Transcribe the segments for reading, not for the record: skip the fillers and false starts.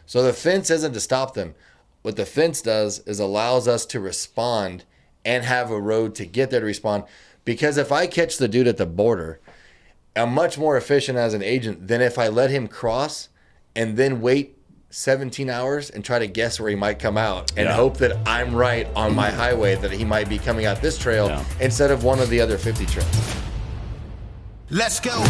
So the fence isn't to stop them. What the fence does is allows us to respond and have a road to get there to respond. Because if I catch the dude at the border, I'm much more efficient as an agent than if I let him cross and then wait 17 hours and try to guess where he might come out and hope that I'm right on my highway that he might be coming out this trail instead of one of the other 50 trails. Let's go.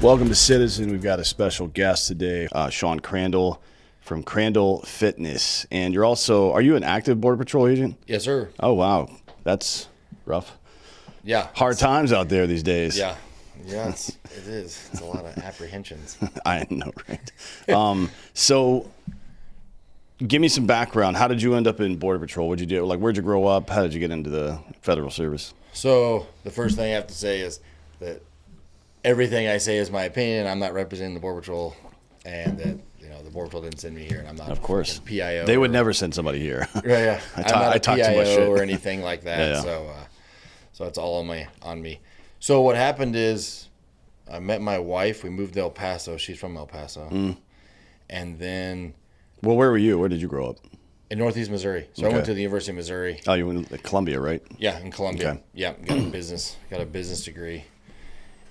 Welcome to Citizen. We've got a special guest today, Shaun Crandall from Crandall Fitness. And you're also, are you an active Border Patrol agent? Yes, sir. Oh, wow. That's rough. Yeah. Hard times out there these days. Yeah. Yes, it is. It's a lot of apprehensions. I know, right? So give me some background. How did you end up in Border Patrol? What'd you do? Like, where'd you grow up? How did you get into the federal service? So the first thing I have to say is that everything I say is my opinion. I'm not representing the Border Patrol, and that the Border Patrol didn't send me here, and I'm not. Of course, PIO. They would never send somebody here. Yeah. I'm not a talk too much PIO shit. or anything like that. Yeah. So it's all on me. So what happened is, I met my wife. We moved to El Paso. She's from El Paso, and then. Well, where were you? Where did you grow up? In Northeast Missouri. So I went to the University of Missouri. Oh, you went to Columbia, right? Yeah, in Columbia. Okay. Yeah, got a business degree.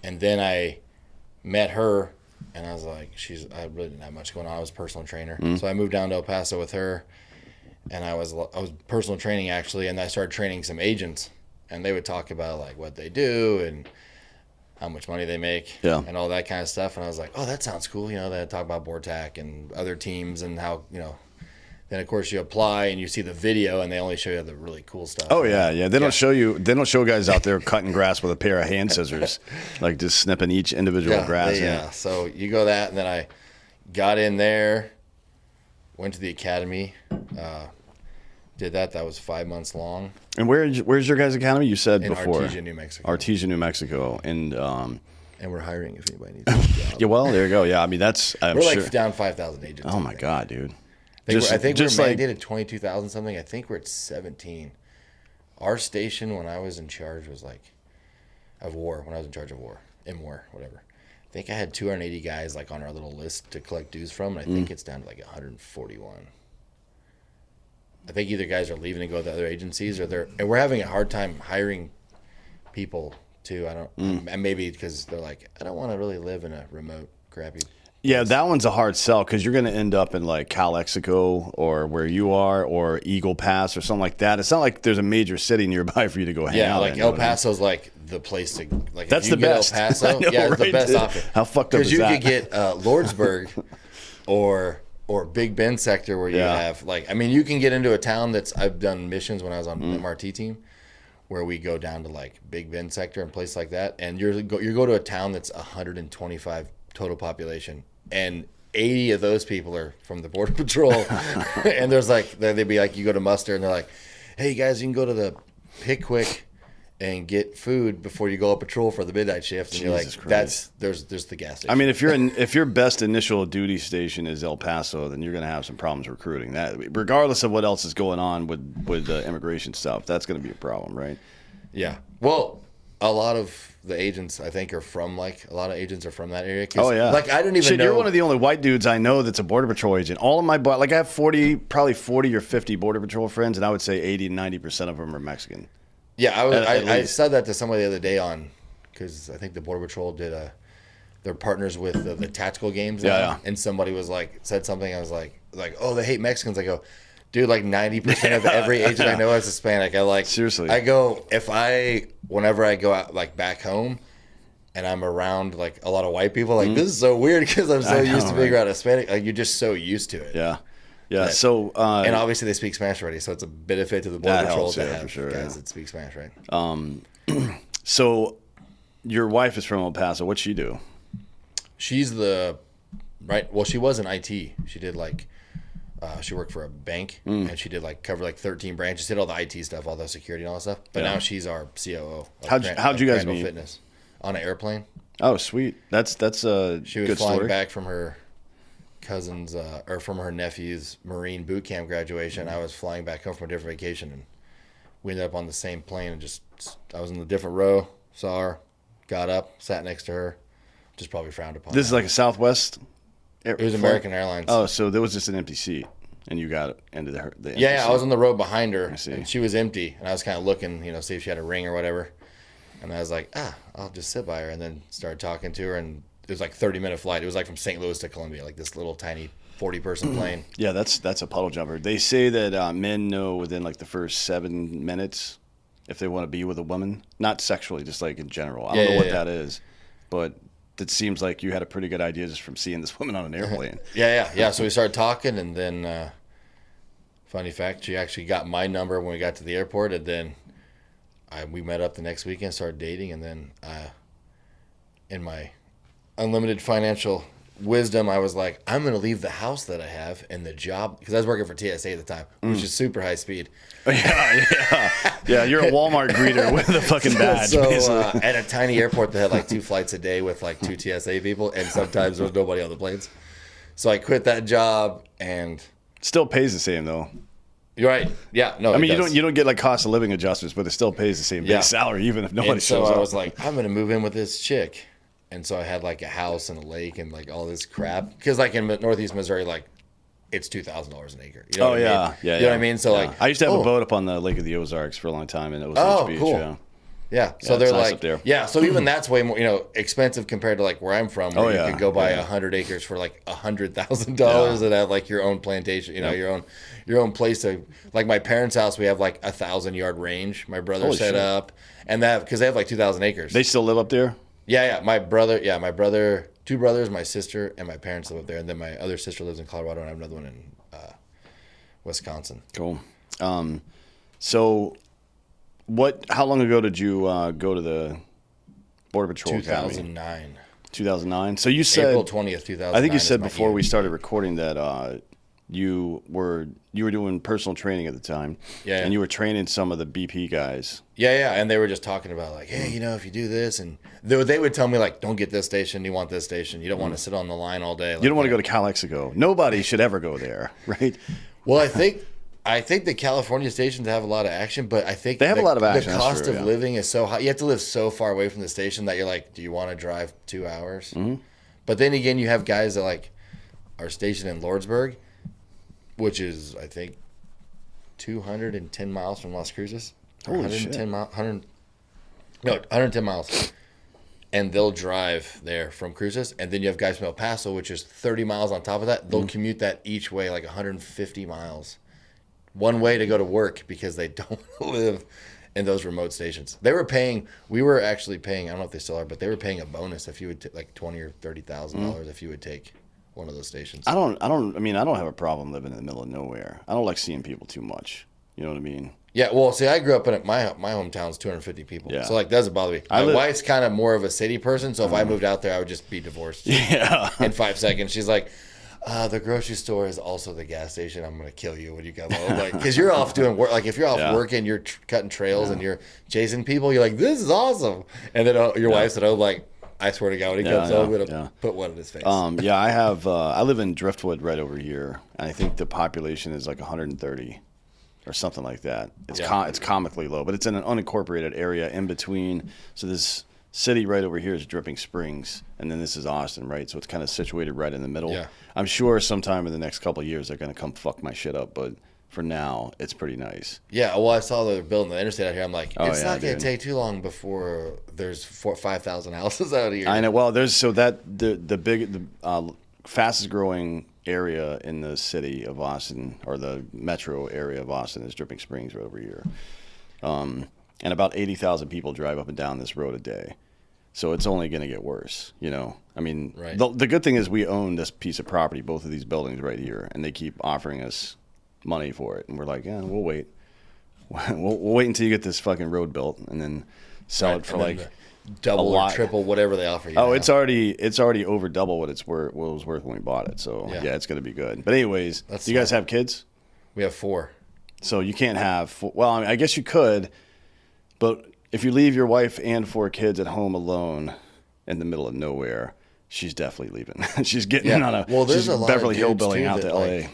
And then I met her, and I was like, I really didn't have much going on. I was a personal trainer. So I moved down to El Paso with her, and I was personal training, actually, and I started training some agents. And they would talk about, like, what they do and how much money they make and all that kind of stuff. And I was like, oh, that sounds cool. They talk about BORTAC and other teams and how, Then of course you apply and you see the video and they only show you the really cool stuff. Oh yeah. They don't show guys out there cutting grass with a pair of hand scissors, like just snipping each individual grass. Yeah. So you go that, and then I got in there, went to the academy, did that. That was 5 months long. And where's your guys' academy? You said in before Artesia, New Mexico. Artesia, New Mexico, and we're hiring if anybody needs a job. Yeah, well, there you go. Yeah, I mean we're like down 5,000 agents. Oh my God, dude. I think we're mandated 22,000 something. I think we're at 17. Our station when I was in charge was of war. When I was in charge of war, whatever. I think I had 280 guys on our little list to collect dues from, and I think it's down to 141. I think either guys are leaving to go to other agencies, and we're having a hard time hiring people too. And maybe because they're like, I don't want to really live in a remote, crappy. Yeah, that one's a hard sell because you're going to end up in Calexico or where you are or Eagle Pass or something like that. It's not like there's a major city nearby for you to go hang out. Yeah, El Paso's the place to That's the best. El Paso, know, it's right? the best option. How fucked up is that? Because you could get Lordsburg or Big Bend sector where you have you can get into a town I've done missions when I was on the MRT team where we go down to Big Bend sector and places like that, and you go to a town that's 125 total population. And 80 of those people are from the Border Patrol. And there's they'd be you go to muster and they're like, hey guys, you can go to the Pickwick and get food before you go up patrol for the midnight shift. And Jesus you're Christ. there's the gas station. I mean, if your best initial duty station is El Paso, then you're going to have some problems recruiting that, regardless of what else is going on with immigration stuff. That's going to be a problem, right? Yeah. Well, a lot of the agents, I think, are from a lot of agents are from that area. Oh yeah. I didn't even know. You're one of the only white dudes I know that's a Border Patrol agent. All of my I have probably 40 or 50 Border Patrol friends, and I would say 80 to 90% of them are Mexican. Yeah, I said that to somebody the other day because I think the Border Patrol they're partners with the tactical games now. Yeah. And somebody was said something. I was like, oh, they hate Mexicans. I go, dude, 90% of every agent I know is Hispanic. Seriously. I go, whenever I go out back home and I'm around a lot of white people, this is so weird because I'm so used to being around Hispanic. You're just so used to it. Yeah. Yeah. So and obviously they speak Spanish already, so it's a benefit to the Border Patrol to have guys that speak Spanish, right? So your wife is from El Paso. What'd she do? She's well, she was in IT. She did she worked for a bank and she did cover 13 branches, did all the IT stuff, all the security and all that stuff. But now she's our COO. How'd you guys meet? Fitness on an airplane. Oh, sweet. That's a She was good flying story. back from her cousin's or from her nephew's Marine boot camp graduation. I was flying back home from a different vacation, and we ended up on the same plane and just I was in a different row, saw her, got up, sat next to her, just probably frowned upon. This is like a Southwest. It was American Airlines. Oh, so there was just an empty seat, and you got into the empty Yeah, seat. I was on the row behind her, see. and she was empty, and I was kind of looking, see if she had a ring or whatever. And I was like, I'll just sit by her, and then started talking to her, and it was like 30-minute flight. It was like from St. Louis to Columbia, like this little tiny 40-person plane. Yeah, that's a puddle jumper. They say that men know within like the first 7 minutes if they want to be with a woman, not sexually, just like in general. I don't know what that is, but it seems like you had a pretty good idea just from seeing this woman on an airplane. Yeah. So we started talking, and then funny fact, she actually got my number when we got to the airport, and then we met up the next weekend, started dating, and then in my unlimited financial wisdom, I was like, I'm going to leave the house that I have and the job, because I was working for TSA at the time, which is super high speed. Yeah, you're a Walmart greeter with a fucking badge. So at a tiny airport that had like 2 flights a day with like 2 TSA people, and sometimes there was nobody on the planes. So I quit that job, and still pays the same though. You're right. Yeah, no. I mean, you don't get like cost of living adjustments, but it still pays the same base salary even if nobody shows up. So I was like, I'm going to move in with this chick. And so I had like a house and a lake and like all this crap. Because like in Northeast Missouri, like it's $2,000 an acre. You know what I mean? Yeah. You know what I mean? So like, I used to have a boat up on the Lake of the Ozarks for a long time, and it was Beach. Cool. Yeah. So they're nice like, yeah. So even that's way more, expensive compared to like where I'm from, where you could go buy 100 acres for like $100,000 and have like your own plantation, your own place to, like my parents' house, we have like 1,000-yard range. My brother set up, and because they have like 2,000 acres. They still live up there? Yeah. My brother, 2 brothers, my sister, and my parents live up there, and then my other sister lives in Colorado, and I have another one in Wisconsin. Cool. So, how long ago did you go to the Border Patrol 2009. Academy? 2009. So you said April 20th, 2009. I think you said before we started recording that you were doing personal training at the time. Yeah. And you were training some of the BP guys. Yeah. And they were just talking about like, hey, if you do this, and they would tell me like, don't get this station. You want this station. You don't want to sit on the line all day. Like, you don't want to go to Calexico. Nobody should ever go there, right? Well, I think the California stations have a lot of action, but I think they have a lot of action. The cost of living is so high. You have to live so far away from the station that you're like, do you want to drive 2 hours? Mm-hmm. But then again, you have guys that like are stationed in Lordsburg, which is I think 210 miles from Las Cruces. Holy shit. 110 miles. And they'll drive there from Cruces, and then you have guys from El Paso, which is 30 miles on top of that. They'll commute that each way, like 150 miles. One way to go to work because they don't live in those remote stations. We were actually paying, I don't know if they still are, but they were paying a bonus if you would like $20,000 or $30,000 if you would take one of those stations. I don't have a problem living in the middle of nowhere. I don't like seeing people too much. You know what I mean? Yeah, well, see, I grew up in my hometown's 250 people. Yeah. So like, that doesn't bother me. My wife's kind of more of a city person, so if I moved out there, I would just be divorced. Yeah. In 5 seconds. She's like, the grocery store is also the gas station. I'm going to kill you when you come home. Like, because you're off doing work. Like, if you're off working, you're cutting trails and you're chasing people, you're like, this is awesome. And then your wife's at home like, I swear to God, when he comes home, I'm going to put one in his face. I have, I live in Driftwood right over here, and I think the population is like 130 or something like that. It's comically low, but it's in an unincorporated area in between. So this city right over here is Dripping Springs, and then this is Austin, right? So it's kind of situated right in the middle. Yeah. I'm sure sometime in the next couple of years they're going to come fuck my shit up, but for now, it's pretty nice. Yeah, well, I saw they're building the interstate out here. I'm like, it's not going to take too long before there's 5,000 houses out here. I know. Well, the fastest growing area in the city of Austin, or the metro area of Austin, is Dripping Springs right over here. And about 80,000 people drive up and down this road a day. So it's only going to get worse, I mean, right. The good thing is we own this piece of property, both of these buildings right here, and they keep offering us money for it. And we're like, we'll wait. We'll wait until you get this fucking road built and then sell it for like double or triple, whatever they offer you. Oh, now. It's already over double what it was worth when we bought it. So yeah it's going to be good. But anyways, do you guys have kids? We have 4. So you can't have 4. Well, I mean, I guess you could, but if you leave your wife and 4 kids at home alone in the middle of nowhere, she's definitely leaving. She's getting on a there's a lot Beverly of Hillbillying out to LA.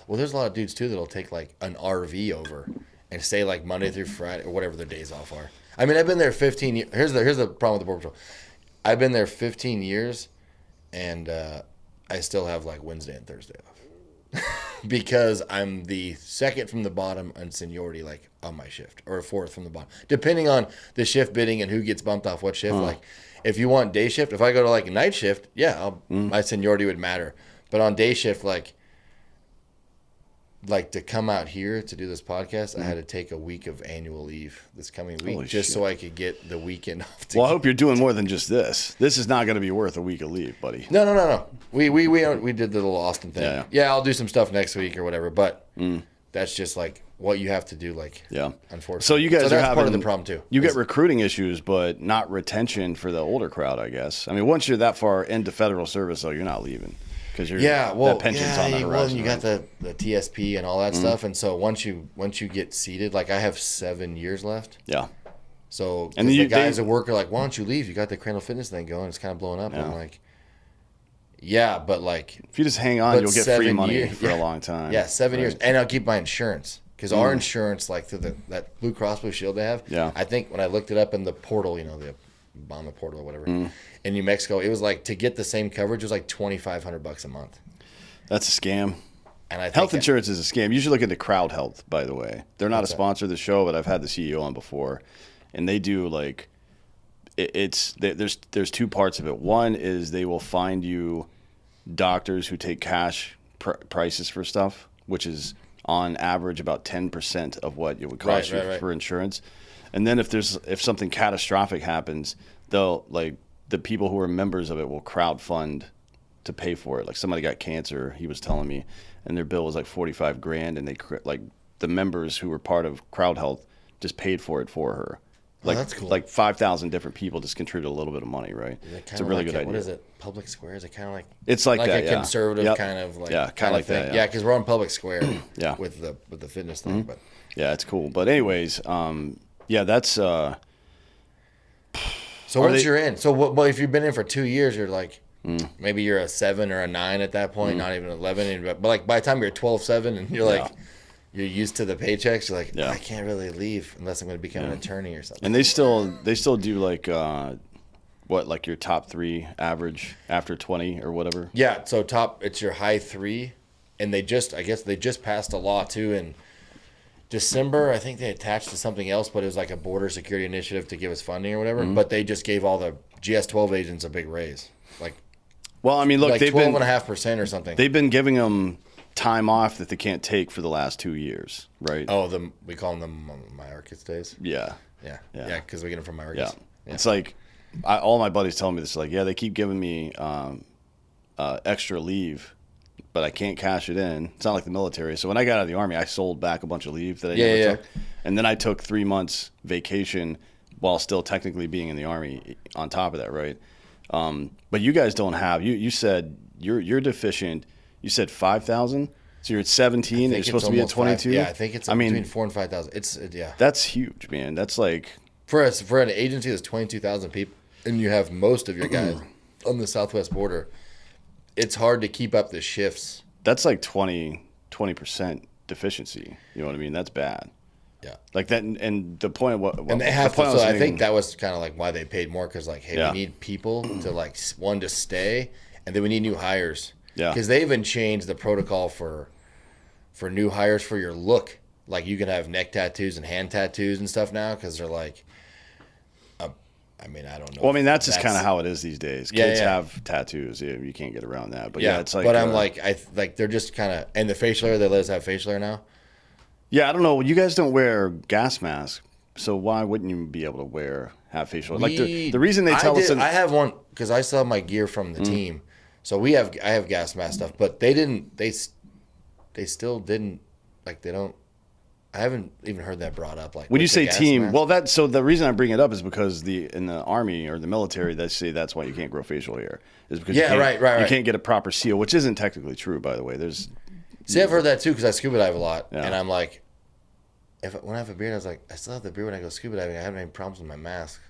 Well, there's a lot of dudes too that'll take like an RV over and stay like Monday through Friday or whatever their days off are. I mean, I've been there 15 years. Here's the problem with the Border Patrol. I've been there 15 years, and I still have like Wednesday and Thursday off because I'm the second from the bottom on seniority, like on my shift, or fourth from the bottom, depending on the shift bidding and who gets bumped off what shift. Like, if you want day shift, if I go to like a night shift, yeah, my seniority would matter. But on day shift, like to come out here to do this podcast, I had to take a week of annual leave this coming week. Holy just shit. so I could get the weekend off. Well, I hope you're doing more than just this. This is not going to be worth a week of leave, buddy. No. We did the little Austin thing. Yeah. I'll do some stuff next week or whatever. But that's just like what you have to do. Like, unfortunately. So you guys are that's having part of the problem too. You get recruiting issues, but not retention for the older crowd, I guess. I mean, once you're that far into federal service, though, you're not leaving. Because that pension's on the horizon. Well, you got the TSP and all that stuff, and so once you get seated, like I have 7 years left. Yeah. So and the guys at work are like, "Why don't you leave? You got the Crandall Fitness thing going. It's kind of blowing up." And I'm like, "Yeah, but like if you just hang on, you'll get free money for a long time." Yeah, 7 years, and I'll keep my insurance because our insurance, like through that Blue Cross Blue Shield they have. Yeah. I think when I looked it up in the portal, the Obama portal or whatever, in New Mexico, it was like to get the same coverage, it was like $2,500 a month. That's a scam. And I think health insurance is a scam. You should look into Crowd Health, by the way. They're not a sponsor of the show, but I've had the CEO on before, and they do like there's two parts of it. One is they will find you doctors who take cash prices for stuff, which is on average about 10% of what it would cost you for insurance. And then if something catastrophic happens, they'll like the people who are members of it will crowdfund to pay for it. Like somebody got cancer, he was telling me, and their bill was like $45,000, and they like the members who were part of Crowd Health just paid for it for her. Like, that's cool. Like 5,000 different people just contribute a little bit of money, right? It's a really good idea. What is it? Public Square? Is it kind of like it's like that, a conservative kind of like kind of thing? that, yeah, because we're on Public Square. Yeah. with the fitness thing, but yeah, it's cool. But anyways, that's. So once you're in, well, if you've been in for 2 years, you're like. Maybe you're a 7 or a 9 at that point, not even 11. But like by the time you're 12-7 and you're like, you're used to the paychecks, you're like, I can't really leave unless I'm going to become an attorney or something. And they still do like like your top 3 average after 20 or whatever. Yeah, so it's your high 3, and I guess they just passed a law too in December. I think they attached to something else, but it was like a border security initiative to give us funding or whatever. But they just gave all the GS-12 agents a big raise, like. Well, I mean, look, like they've 12.5% or something. They've been giving them time off that they can't take for the last 2 years, right? Oh, we call them Mayorkas days. Yeah, because we get them from Mayorkas. Yeah, it's like all my buddies tell me this. Like, they keep giving me extra leave, but I can't cash it in. It's not like the military. So when I got out of the Army, I sold back a bunch of leave that I never took, and then I took 3 months vacation while still technically being in the Army. On top of that, right? But you guys don't have. You said you're deficient. You said 5,000. So you're at 17. You're supposed to be at 22. Yeah, I think it's between 4,000 and 5,000. It's That's huge, man. That's like for an agency that's 22,000 people, and you have most of your guys on the southwest border. It's hard to keep up the shifts. That's like 20% deficiency. You know what I mean? That's bad. Yeah, like that, and the point of what and they have to. So I think that was kind of like why they paid more, because like, hey, we need people to like to stay, and then we need new hires. Yeah, because they even changed the protocol for new hires for your look. Like you can have neck tattoos and hand tattoos and stuff now, because they're like, I mean, I don't know. Well, I mean, that's just kind of how it is these days. Kids have tattoos. You can't get around that. But it's like. But I'm like they're just kind of, and the facial hair, they let us have facial hair now. Yeah, I don't know. You guys don't wear gas masks, so why wouldn't you be able to have facial? Like the reason they tell us. I have one because I still have my gear from the team, so I have gas mask stuff, but they didn't. They still didn't. Like they don't. I haven't even heard that brought up. Like when you say team, so the reason I bring it up is because in the Army or the military, they say that's why you can't grow facial hair is because you can't get a proper seal, which isn't technically true, by the way. See, I've heard that too because I scuba dive a lot, and I'm like, when I have a beard, I was like, I still have the beard when I go scuba diving. I haven't any problems with my mask.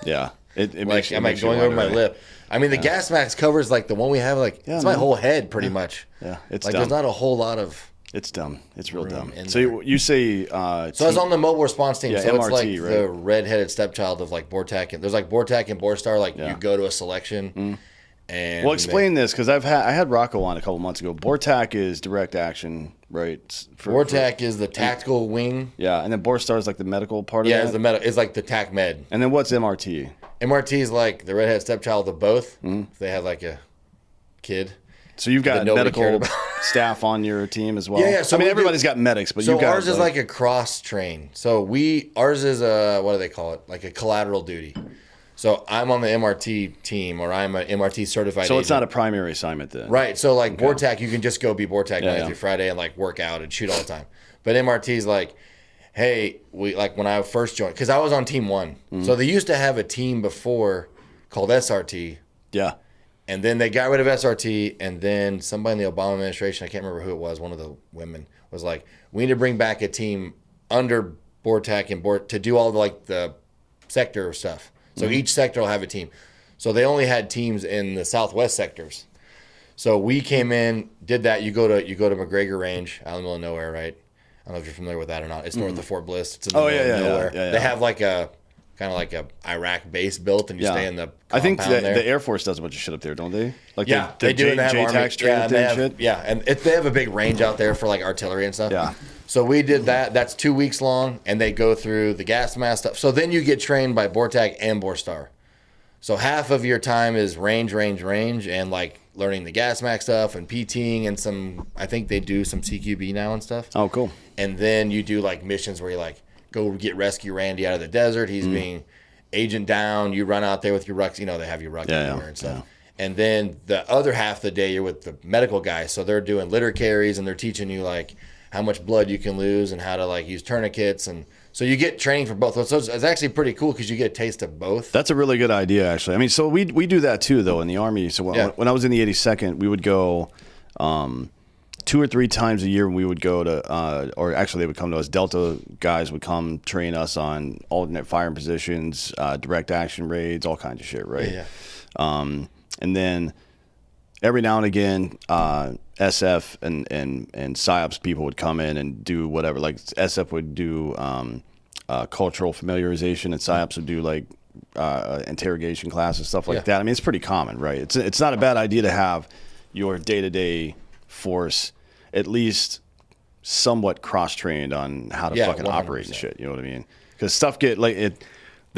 Yeah, it like, makes am I going over my lip? I mean, the gas mask covers like the one we have, like it's my whole head pretty much. Yeah, it's like dumb. there's not a whole lot of. It's dumb. It's real dumb. in So there. you say So I was on the mobile response team. Yeah, so it's MRT, like right? the redheaded stepchild of like Bortak. And there's like Bortak and Borstar. Like you go to a selection. And well, explain this because I had Rocco on a couple months ago. Bortak is direct action, right? Bortak is the tactical wing. Yeah, and then Borstar is like the medical part of Yeah, that. it's like the TAC med. And then what's MRT? MRT is like the redheaded stepchild of both. If they have like a kid. So you've got that nobody cared medical about. staff on your team as well. Yeah. So I mean, everybody's got medics, but so you've got ours is like a cross train. So ours is a, what do they call it? Like a collateral duty. So I'm on the MRT team, or I'm an MRT certified. So it's agent. not a primary assignment then, Right. So like Bortak, you can just go be Bortak Monday yeah. through Friday and like work out and shoot all the time. But MRT is like, hey, we like when I first joined, because I was on team 1. So they used to have a team before called SRT. Yeah. And then they got rid of SRT, and then somebody in the Obama administration, I can't remember who it was, one of the women, was like, we need to bring back a team under Bortak and to do all the sector stuff. So each sector will have a team. So they only had teams in the southwest sectors. So we came in, did that. You go to McGregor Range out in the middle of nowhere, right? I don't know if you're familiar with that or not. It's north of Fort Bliss. It's in the middle of nowhere. Yeah. They have like a kind of like a Iraq base built, and you stay in the compound. I think there. the Air Force does a bunch of shit up there, don't they? Like They do. And they have JTAX training and shit. Yeah, and they have a big range out there for like artillery and stuff. Yeah. So we did that. That's 2 weeks long, and they go through the gas mask stuff. So then you get trained by Bortak and Borstar. So half of your time is range, and like learning the gas mask stuff and PTing and some. I think they do some CQB now and stuff. Oh, cool. And then you do like missions where you like go rescue Randy out of the desert. He's being agent down. You run out there with your rucks. You know, they have your ruck everywhere and stuff. Yeah. And then the other half of the day, you're with the medical guys. So they're doing litter carries, and they're teaching you like how much blood you can lose and how to like use tourniquets. And so you get training for both. So it's actually pretty cool because you get a taste of both. That's a really good idea, actually. I mean, so we do that too, though, in the Army. So when I was in the 82nd, we would go 2 or 3 times a year. We would go to, or actually they would come to us. Delta guys would come train us on alternate firing positions, direct action raids, all kinds of shit, right? Yeah. And then every now and again, SF and PSYOPs people would come in and do whatever. Like SF would do cultural familiarization, and PSYOPs would do like interrogation classes, stuff like that. I mean, it's pretty common, right? It's not a bad idea to have your day-to-day force at least somewhat cross-trained on how to fucking 100%. operate and shit. You know what I mean? Because stuff the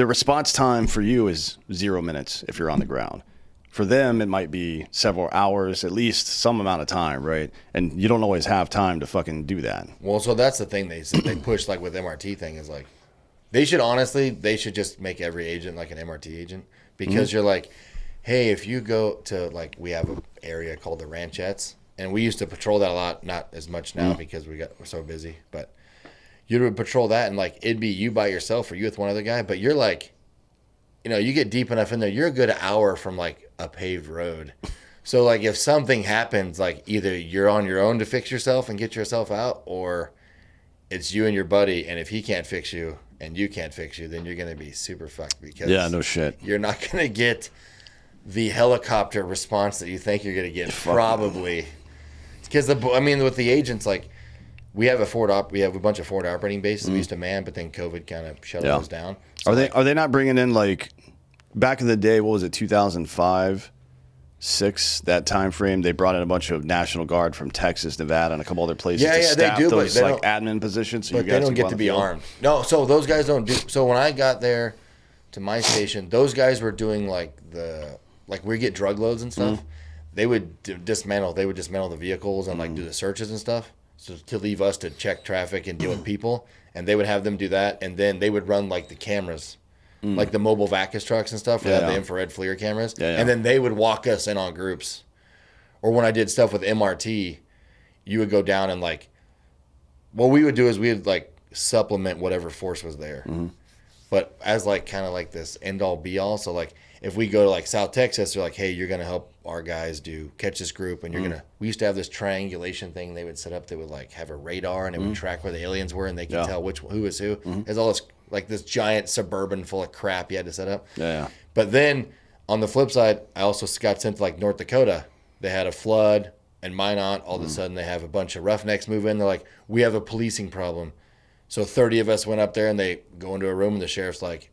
response time for you is 0 minutes if you're on the ground. For them, it might be several hours, at least some amount of time, right? And you don't always have time to fucking do that. Well, so that's the thing they push like with MRT thing is like they should just make every agent like an MRT agent because you're like, hey, if you go to like we have an area called the Ranchettes, and we used to patrol that a lot, not as much now because we're so busy, but you would patrol that and like it'd be you by yourself or you with one other guy, but you're like, you know, you get deep enough in there, you're a good hour from like a paved road. So like if something happens, like either you're on your own to fix yourself and get yourself out, or it's you and your buddy, and if he can't fix you and you can't fix you, then you're going to be super fucked because no shit. You're not going to get the helicopter response that you think you're going to get probably. Because with the agents, like we have a bunch of forward operating bases we used to man, but then COVID kind of shut those down. So are they not bringing in like back in the day? What was it, 2005, 6? That time frame, they brought in a bunch of National Guard from Texas, Nevada, and a couple other places. to staff they do, those but they like admin positions. So but they don't get to be armed. No, so those guys don't do. So when I got there to my station, those guys were doing like we get drug loads and stuff. They would dismantle the vehicles and like do the searches and stuff. So to leave us to check traffic and deal with people, and they would have them do that, and then they would run like the cameras, like the mobile Vacus trucks and stuff. Where they have the infrared FLIR cameras, and then they would walk us in on groups. Or when I did stuff with MRT, you would go down and like, what we would do is we would like supplement whatever force was there, but as like kind of like this end all be all. So like if we go to like South Texas, they're like, hey, you're gonna help our guys catch this group, and you're gonna. We used to have this triangulation thing they would set up. They would like have a radar, and it would track where the aliens were, and they could tell who is who. There's all this like this giant Suburban full of crap you had to set up. But then on the flip side, I also got sent to like North Dakota. They had a flood. and Minot, all of a sudden they have a bunch of roughnecks move in. They're like, we have a policing problem. So 30 of us went up there and they go into a room and the sheriff's like,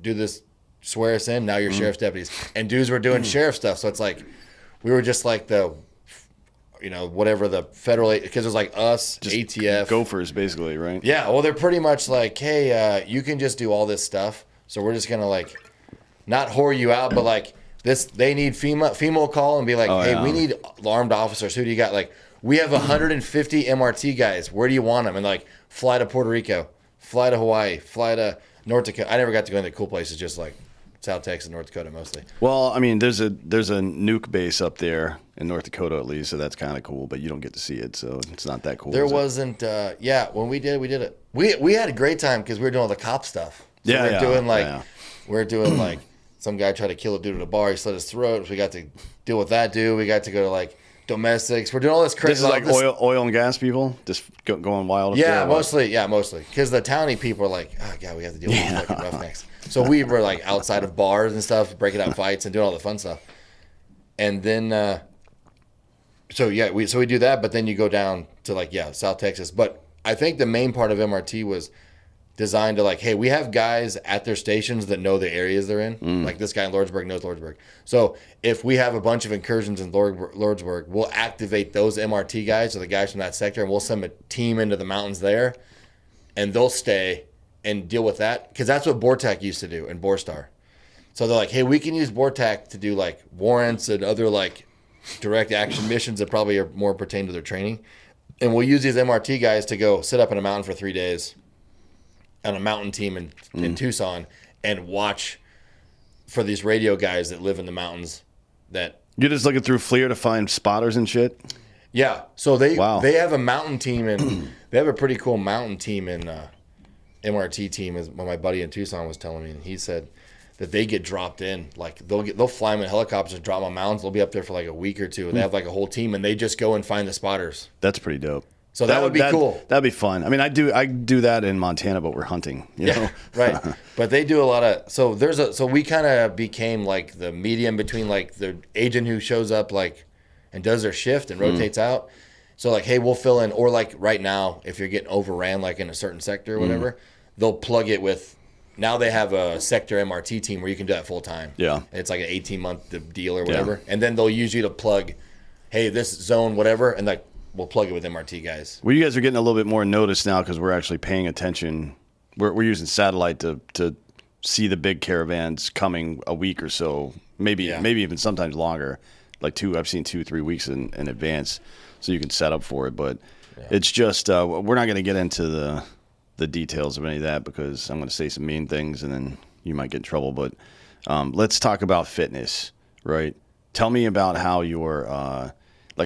do this, swear us in. Now you're sheriff's deputies. And dudes were doing sheriff stuff. So it's like, we were just like the, whatever the federal, because it was like us, just ATF. Gophers, basically, right? Yeah. Well, they're pretty much like, hey, you can just do all this stuff. So we're just going to like, not whore you out, but like this, they need FEMA will call and be like, hey, we need armed officers. Who do you got? Like, we have 150 MRT guys. Where do you want them? And like, fly to Puerto Rico, fly to Hawaii, fly to North Dakota. I never got to go into cool places, just like South Texas, North Dakota mostly. Well, I mean, there's a nuke base up there in North Dakota at least, so that's kind of cool. But you don't get to see it, so it's not that cool. There wasn't. When we did it. We had a great time because we were doing all the cop stuff. So we're doing like some guy tried to kill a dude at a bar. He slit his throat. So we got to deal with that dude. We got to go to like domestics. We're doing all this crazy. This is like oil and gas people just going wild. Mostly. Because the towny people are like, oh god, we have to deal with these fucking roughnecks. So we were like outside of bars and stuff, breaking out fights and doing all the fun stuff. And then, we do that. But then you go down to South Texas. But I think the main part of MRT was designed to like, hey, we have guys at their stations that know the areas they're in. Like this guy in Lordsburg knows Lordsburg. So if we have a bunch of incursions in Lordsburg, we'll activate those MRT guys or the guys from that sector, and we'll send a team into the mountains there, and they'll stay and deal with that, because that's what BORTAC used to do in Borstar. So they're like, hey, we can use BORTAC to do like warrants and other like direct action missions that probably are more pertain to their training, and we'll use these MRT guys to go sit up in a mountain for 3 days on a mountain team in Tucson and watch for these radio guys that live in the mountains. That you're just looking through FLIR to find spotters and shit. Yeah, so they have a mountain team, and they have a pretty cool mountain team in MRT team. Is what my buddy in Tucson was telling me, and he said that they get dropped in. Like they'll fly them in helicopters and drop them on mountains. They'll be up there for like a week or two, and they have like a whole team, and they just go and find the spotters. That's pretty dope. So that would be cool. That'd be fun. I mean, I do that in Montana, but we're hunting. You know? Right. But they do a lot of. So we kind of became like the medium between like the agent who shows up like and does their shift and rotates out. So like, hey, we'll fill in, or like right now, if you're getting overran like in a certain sector or whatever, they'll plug it with. Now they have a sector MRT team where you can do that full time. Yeah. And it's like an 18-month deal or whatever, and then they'll use you to plug, hey, this zone whatever, and like. We'll plug it with MRT guys. Well, you guys are getting a little bit more notice now because we're actually paying attention. We're using satellite to see the big caravans coming a week or so, maybe even sometimes longer. Like I've seen 2-3 weeks in advance, so you can set up for it. But it's just we're not going to get into the details of any of that because I'm going to say some mean things and then you might get in trouble. But let's talk about fitness, right? Tell me about how your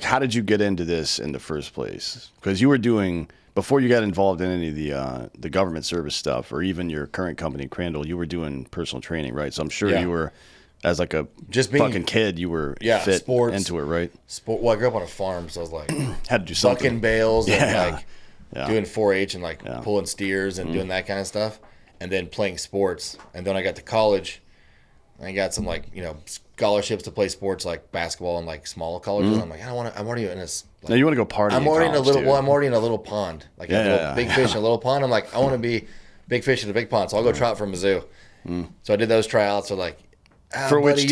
how did you get into this in the first place? Because you were doing, before you got involved in any of the government service stuff or even your current company, Crandall, you were doing personal training, right? So I'm sure you were, as like a fucking kid, you were fit sports, into it, right? Well, I grew up on a farm, so I was like, had to do something. Bucking bales and like doing 4-H and like pulling steers and doing that kind of stuff. And then playing sports. And then I got to college. And I got some like, scholarships to play sports like basketball and like small colleges. I'm like, I'm already in this. Like, now you want to go party. I'm already in a little. Well, I'm already in a little pond, like a little big fish in a little pond. I'm like, I want to be big fish in a big pond, so I'll go try out for Mizzou. So I did those tryouts. So like, for which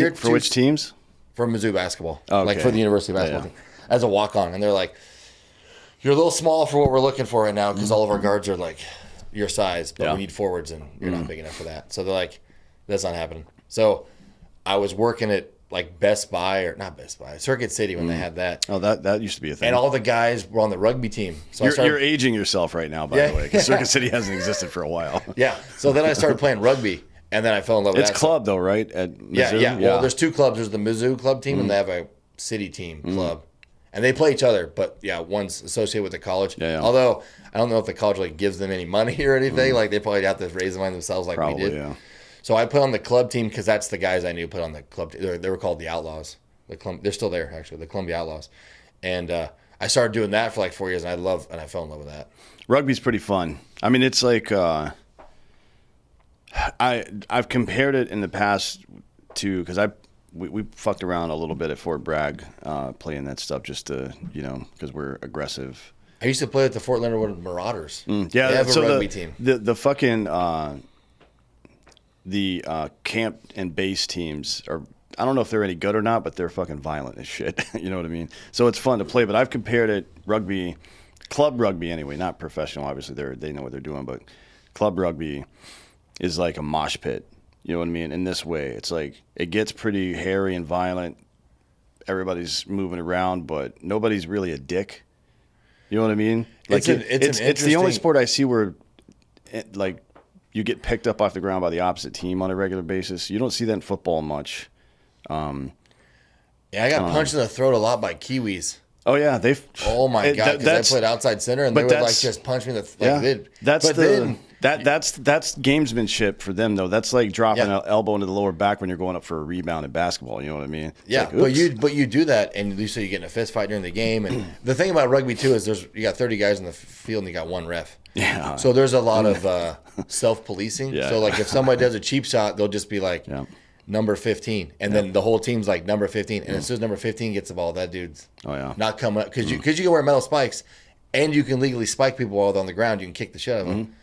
teams? For Mizzou basketball, like for the University basketball team, as a walk on. And they're like, you're a little small for what we're looking for right now because all of our guards are like your size, but we need forwards and you're not big enough for that. So they're like, that's not happening. So I was working at like Circuit City when they had that. Oh, that used to be a thing. And all the guys were on the rugby team. So you're aging yourself right now, by the way, because Circuit City hasn't existed for a while. Yeah. So then I started playing rugby, and then I fell in love with that. It's club though, right? At Mizzou? Yeah. Well, there's 2 clubs. There's the Mizzou club team, and they have a city team club. And they play each other, but one's associated with the college. Yeah. Although I don't know if the college like gives them any money or anything. Like they probably have to raise the money themselves, like we did. Yeah. So I put on the club team because that's the guys I knew put on the club. They were called the Outlaws. They're still there actually, the Columbia Outlaws. And I started doing that for like 4 years, and I fell in love with that. Rugby's pretty fun. I mean, it's like I've compared it in the past to because we fucked around a little bit at Fort Bragg, playing that stuff just to, because we're aggressive. I used to play at the Fort Leonard Wood Marauders. Yeah, they have a so rugby team. The fucking camp and base teams are. I don't know if they're any good or not, but they're fucking violent as shit. You know what I mean? So it's fun to play. But I've compared it rugby, club rugby anyway, not professional. Obviously, they know what they're doing, but club rugby is like a mosh pit. You know what I mean? In this way, it's like it gets pretty hairy and violent. Everybody's moving around, but nobody's really a dick. You know what I mean? Like it's the only sport I see where, like, you get picked up off the ground by the opposite team on a regular basis. You don't see that in football much. Yeah, I got punched in the throat a lot by Kiwis. Oh yeah, Oh my god, because I played outside center and they would like just punch me in the. That's gamesmanship for them though. That's like dropping an elbow into the lower back when you're going up for a rebound in basketball. You know what I mean? It's yeah, like, but you do that and so you get in a fist fight during the game. And the thing about rugby too is you got 30 guys in the field and you got one ref. Yeah. So there's a lot of self-policing. Yeah. So like if somebody does a cheap shot, they'll just be like. Yeah. Number 15, and then the whole team's like number 15, and as soon as number 15 gets the ball, that dude's not coming up because you can wear metal spikes, and you can legally spike people while they're on the ground. You can kick the shit out of them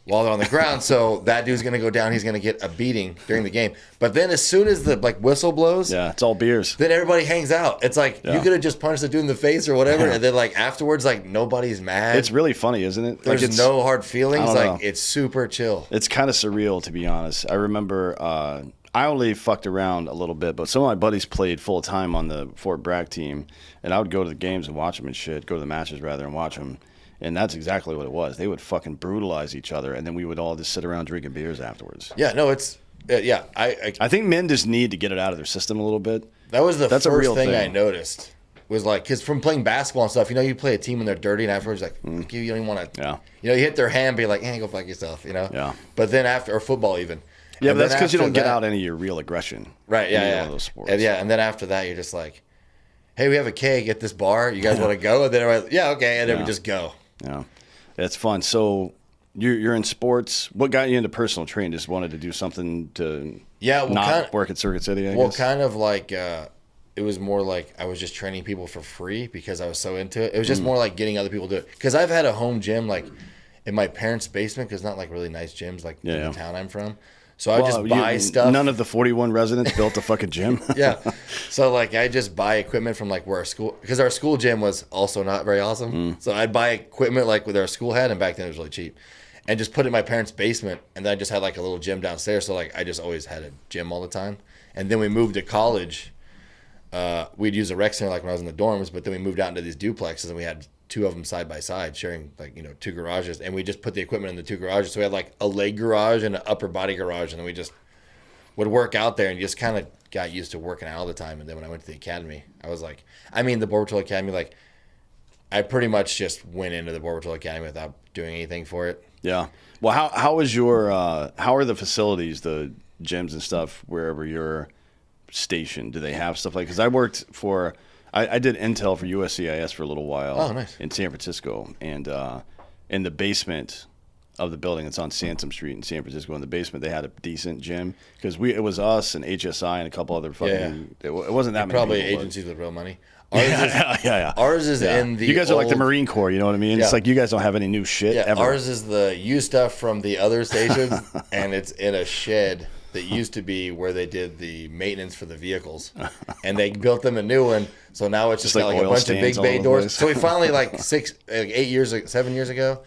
while they're on the ground. So that dude's gonna go down. He's gonna get a beating during the game. But then as soon as the whistle blows, it's all beers. Then everybody hangs out. It's like you could have just punched the dude in the face or whatever, and then like afterwards, like nobody's mad. It's really funny, isn't it? There's no hard feelings. Like it's super chill. It's kind of surreal, to be honest. I remember. I only fucked around a little bit, but some of my buddies played full time on the Fort Bragg team, and I would go to the games and watch them and shit, go to the matches rather and watch them, and that's exactly what it was. They would fucking brutalize each other, and then we would all just sit around drinking beers afterwards. Yeah, no, it's I think men just need to get it out of their system a little bit. That was that's first real thing I noticed. Was like, because from playing basketball and stuff, you play a team when they're dirty, and afterwards, like, you don't even want to, you hit their hand, be like, go fuck yourself, Yeah. But then or football even. Yeah, but that's because you don't get out any of your real aggression. Right, yeah. One of those sports. And then after that, you're just like, hey, we have a keg at this bar. You guys want to go? And then we're like, yeah, okay. And then we just go. Yeah, it's fun. So you're in sports. What got you into personal training? Just wanted to do something to not work at Circuit City, I guess? Kind of like it was more like I was just training people for free because I was so into it. It was just more like getting other people to do it. Because I've had a home gym like in my parents' basement because not like really nice gyms like in the town I'm from. So I just buy stuff. None of the 41 residents built a fucking gym. Yeah. So like I just buy equipment from like where our school, because our school gym was also not very awesome. So I'd buy equipment like with our school had, and back then it was really cheap, and just put it in my parents' basement. And then I just had like a little gym downstairs. So like I just always had a gym all the time. And then we moved to college. We'd use a rec center like when I was in the dorms, but then we moved out into these duplexes and we had two of them side by side sharing like, two garages, and we just put the equipment in the two garages. So we had like a leg garage and an upper body garage, and then we just would work out there and just kind of got used to working out all the time. And then when I went to the academy, I was like, the Border Patrol Academy, like I pretty much just went into the Border Patrol Academy without doing anything for it. Yeah. Well, how is your how are the facilities, the gyms and stuff wherever you're stationed? Do they have stuff like? Because I worked for. I did intel for USCIS for a little while in San Francisco, and in the basement of the building, it's on Sansom Street in San Francisco. In the basement, they had a decent gym because it was us and HSI and a couple other fucking. It wasn't that many. Probably people, agencies with real money. Ours is in the. You guys are like the Marine Corps, you know what I mean? Yeah. It's like you guys don't have any new shit ever. Ours is the used stuff from the other stations, and it's in a shed that used to be where they did the maintenance for the vehicles, and they built them a new one. So now it's just got like a bunch of big bay doors. So we finally 7 years ago,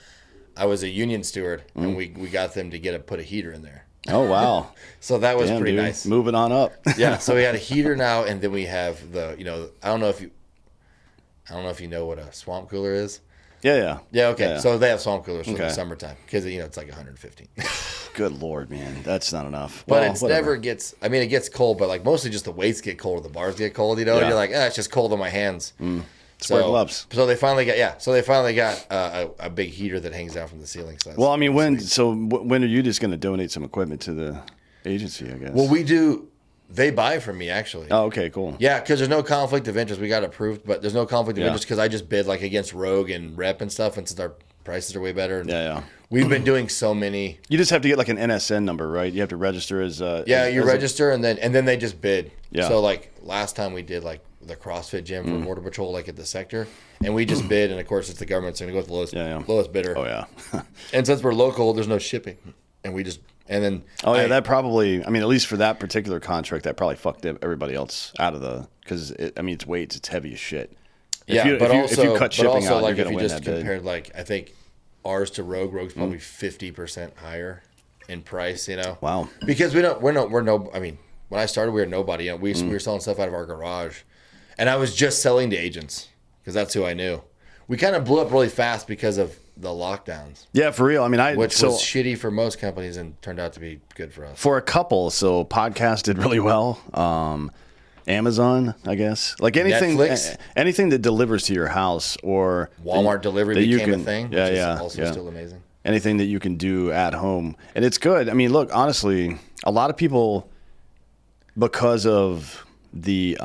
I was a union steward, and we got them to put a heater in there. Oh wow! So that was pretty nice. Moving on up. Yeah. So we had a heater now, and then we have the I don't know if you know what a swamp cooler is. Yeah. Okay. Yeah. So they have swamp coolers for the summertime because it's like 115. Good Lord, man, that's not enough. But it never gets. I mean, it gets cold, but like mostly just the weights get cold, or the bars get cold. And you're like, it's just cold on my hands. Wear gloves. So they finally got a big heater that hangs down from the ceiling. So well, I mean, when are you just going to donate some equipment to the agency? I guess. Well, we do. They buy from me, actually. Oh, okay, cool. Yeah, because there's no conflict of interest. We got approved, but there's no conflict of interest because I just bid like against Rogue and Rep and stuff, and since our prices are way better. And We've been doing so many. You just have to get like an NSN number, right? You have to register as you register and then they just bid. Yeah. So like last time we did like the CrossFit gym for Border Patrol, like at the sector, and we just bid, and of course it's the government's going to go with the lowest bidder. Oh yeah. And since we're local, there's no shipping, and we just that probably, I mean, at least for that particular contract, that probably fucked everybody else out of because it's weights, it's heavy as shit. If you cut shipping out, like you're if you win just that bid. compared, like I think ours to Rogue's probably 50% higher in price. Wow. Because we're no. I mean, when I started, we were nobody. We were selling stuff out of our garage, and I was just selling to agents because that's who I knew. We kind of blew up really fast because of the lockdowns. Yeah, for real. I mean, which was shitty for most companies and turned out to be good for us. For a couple, so podcast did really well. Amazon, I guess, like anything that delivers to your house or Walmart delivery became a thing. Yeah, which yeah, is also still amazing. Anything that you can do at home, and it's good. I mean, look, honestly, a lot of people, because of the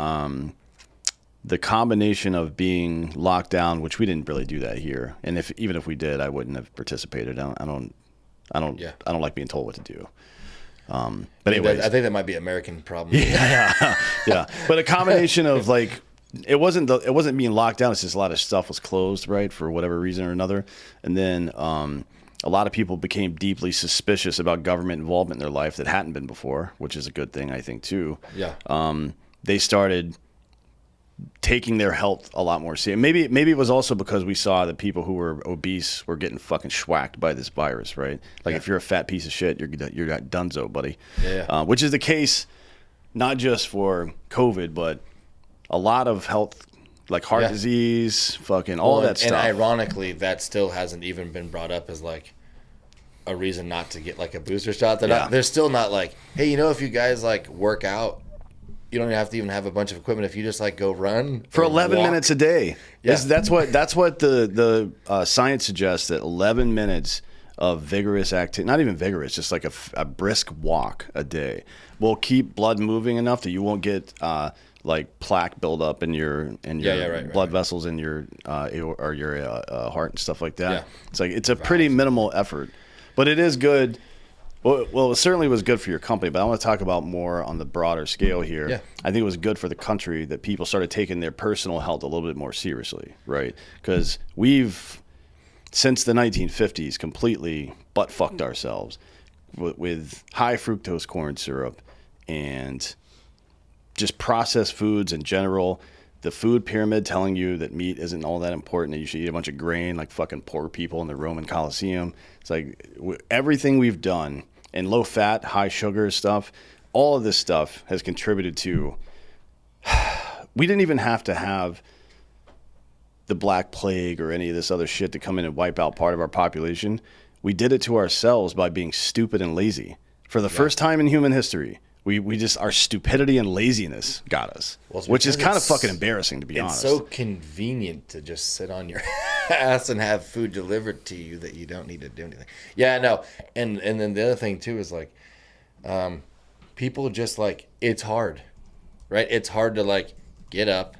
combination of being locked down, which we didn't really do that here, and even if we did, I wouldn't have participated. I don't like being told what to do. But anyways, I think that might be an American problem. Yeah. But a combination of like, it wasn't being locked down. It's just a lot of stuff was closed, right, for whatever reason or another. And then a lot of people became deeply suspicious about government involvement in their life that hadn't been before, which is a good thing, I think, too. Yeah. They started taking their health a lot more serious. Maybe it was also because we saw that people who were obese were getting fucking schwacked by this virus, right? Like if you're a fat piece of shit, you're dunzo, buddy. Yeah. Which is the case not just for COVID, but a lot of health, like heart disease, fucking all that stuff. And ironically, that still hasn't even been brought up as like a reason not to get like a booster shot. They're still not like, hey, if you guys like work out, you don't have to even have a bunch of equipment. If you just like go run for 11 minutes a day, that's what the science suggests, that 11 minutes of vigorous activity, not even vigorous, just like a brisk walk a day, will keep blood moving enough that you won't get like plaque buildup in your blood vessels in your or your heart and stuff like that. Yeah. It's a pretty minimal effort, but it is good. Well, it certainly was good for your company, but I want to talk about more on the broader scale here. Yeah. I think it was good for the country that people started taking their personal health a little bit more seriously, right? Because we've, since the 1950s, completely butt-fucked ourselves with high fructose corn syrup and just processed foods in general. The food pyramid telling you that meat isn't all that important, that you should eat a bunch of grain like fucking poor people in the Roman Colosseum. It's like everything we've done, and low fat, high sugar stuff, all of this stuff has contributed to, we didn't even have to have the Black Plague or any of this other shit to come in and wipe out part of our population. We did it to ourselves by being stupid and lazy. For the first time in human history, we just, our stupidity and laziness got us, which is kind of fucking embarrassing, to be honest. It's so convenient to just sit on your ass and have food delivered to you that you don't need to do anything. Yeah, no. And then the other thing too is like, people just like, it's hard, right? It's hard to like get up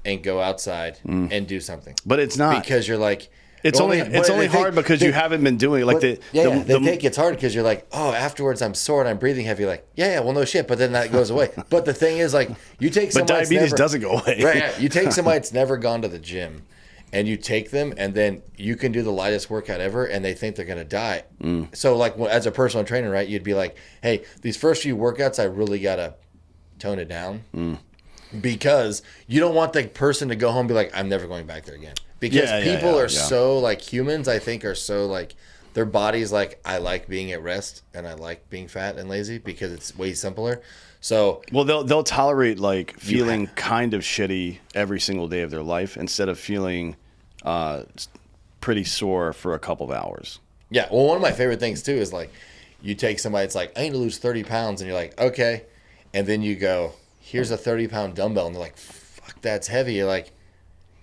and go outside and do something. But it's not. Because you're like, it's only hard because you haven't been doing it. Like they think it's hard because you're like, oh, afterwards I'm sore and I'm breathing heavy. Like, well, no shit. But then that goes away. But the thing is, like, you take somebody, but diabetes doesn't go away. Right? Yeah, you take somebody that's never gone to the gym, and you take them, and then you can do the lightest workout ever, and they think they're gonna die. So, like, as a personal trainer, right, you'd be like, hey, these first few workouts, I really gotta tone it down. Because you don't want the person to go home and be like, I'm never going back there again. Because people are so, like, humans, I think, are so, like, their body's like, I like being at rest and I like being fat and lazy because it's way simpler. So, well, they'll tolerate, like, feeling kind of shitty every single day of their life instead of feeling pretty sore for a couple of hours. Yeah. Well, one of my favorite things, too, is, like, you take somebody that's like, I need to lose 30 pounds. And you're like, okay. And then you go, here's a 30-pound dumbbell. And they're like, fuck, that's heavy. You're like,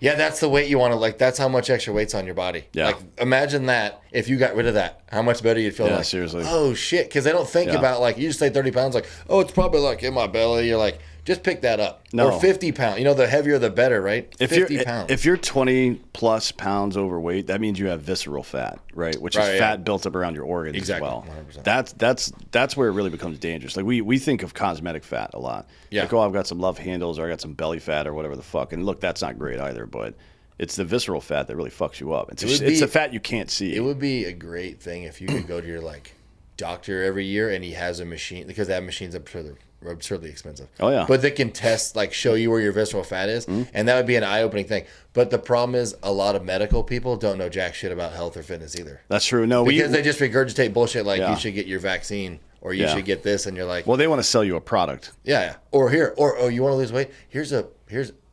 yeah, that's the weight you want to, like, that's how much extra weight's on your body. Yeah. Like, imagine that if you got rid of that, how much better you'd feel. Yeah, like, seriously. Oh, shit. Because they don't think about, like, you just say 30 pounds, like, oh, it's probably, like, in my belly. You're like, just pick that up. No. Or 50 pounds. You know, the heavier the better, right? If 50 pounds. If you're 20 plus pounds overweight, that means you have visceral fat, right? Which is fat built up around your organs as well. 100%. That's where it really becomes dangerous. Like we think of cosmetic fat a lot. Yeah. Like, oh, I've got some love handles or I got some belly fat or whatever the fuck. And look, that's not great either, but it's the visceral fat that really fucks you up. It's the fat you can't see. It would be a great thing if you could go to your like doctor every year and he has a machine, because that machine's absurdly expensive. Oh yeah. But they can test, like show you where your visceral fat is, and that would be an eye-opening thing. But the problem is a lot of medical people don't know jack shit about health or fitness either. That's true. No, because they just regurgitate bullshit like you should get your vaccine or you should get this, and you're like, well, they want to sell you a product. Yeah. Or you want to lose weight? Here's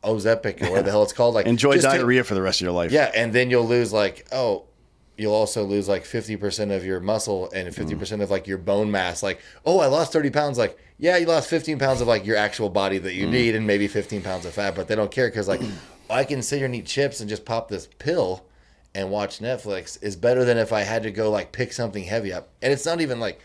Ozempic or whatever the hell it's called. Like enjoy diarrhea for the rest of your life. Yeah, and then you'll lose you'll also lose like 50% of your muscle and 50% of like your bone mass. Like, oh, I lost 30 pounds. Like, yeah, you lost 15 pounds of like your actual body that you need and maybe 15 pounds of fat, but they don't care because like I can sit here and eat chips and just pop this pill and watch Netflix is better than if I had to go like pick something heavy up. And it's not even like,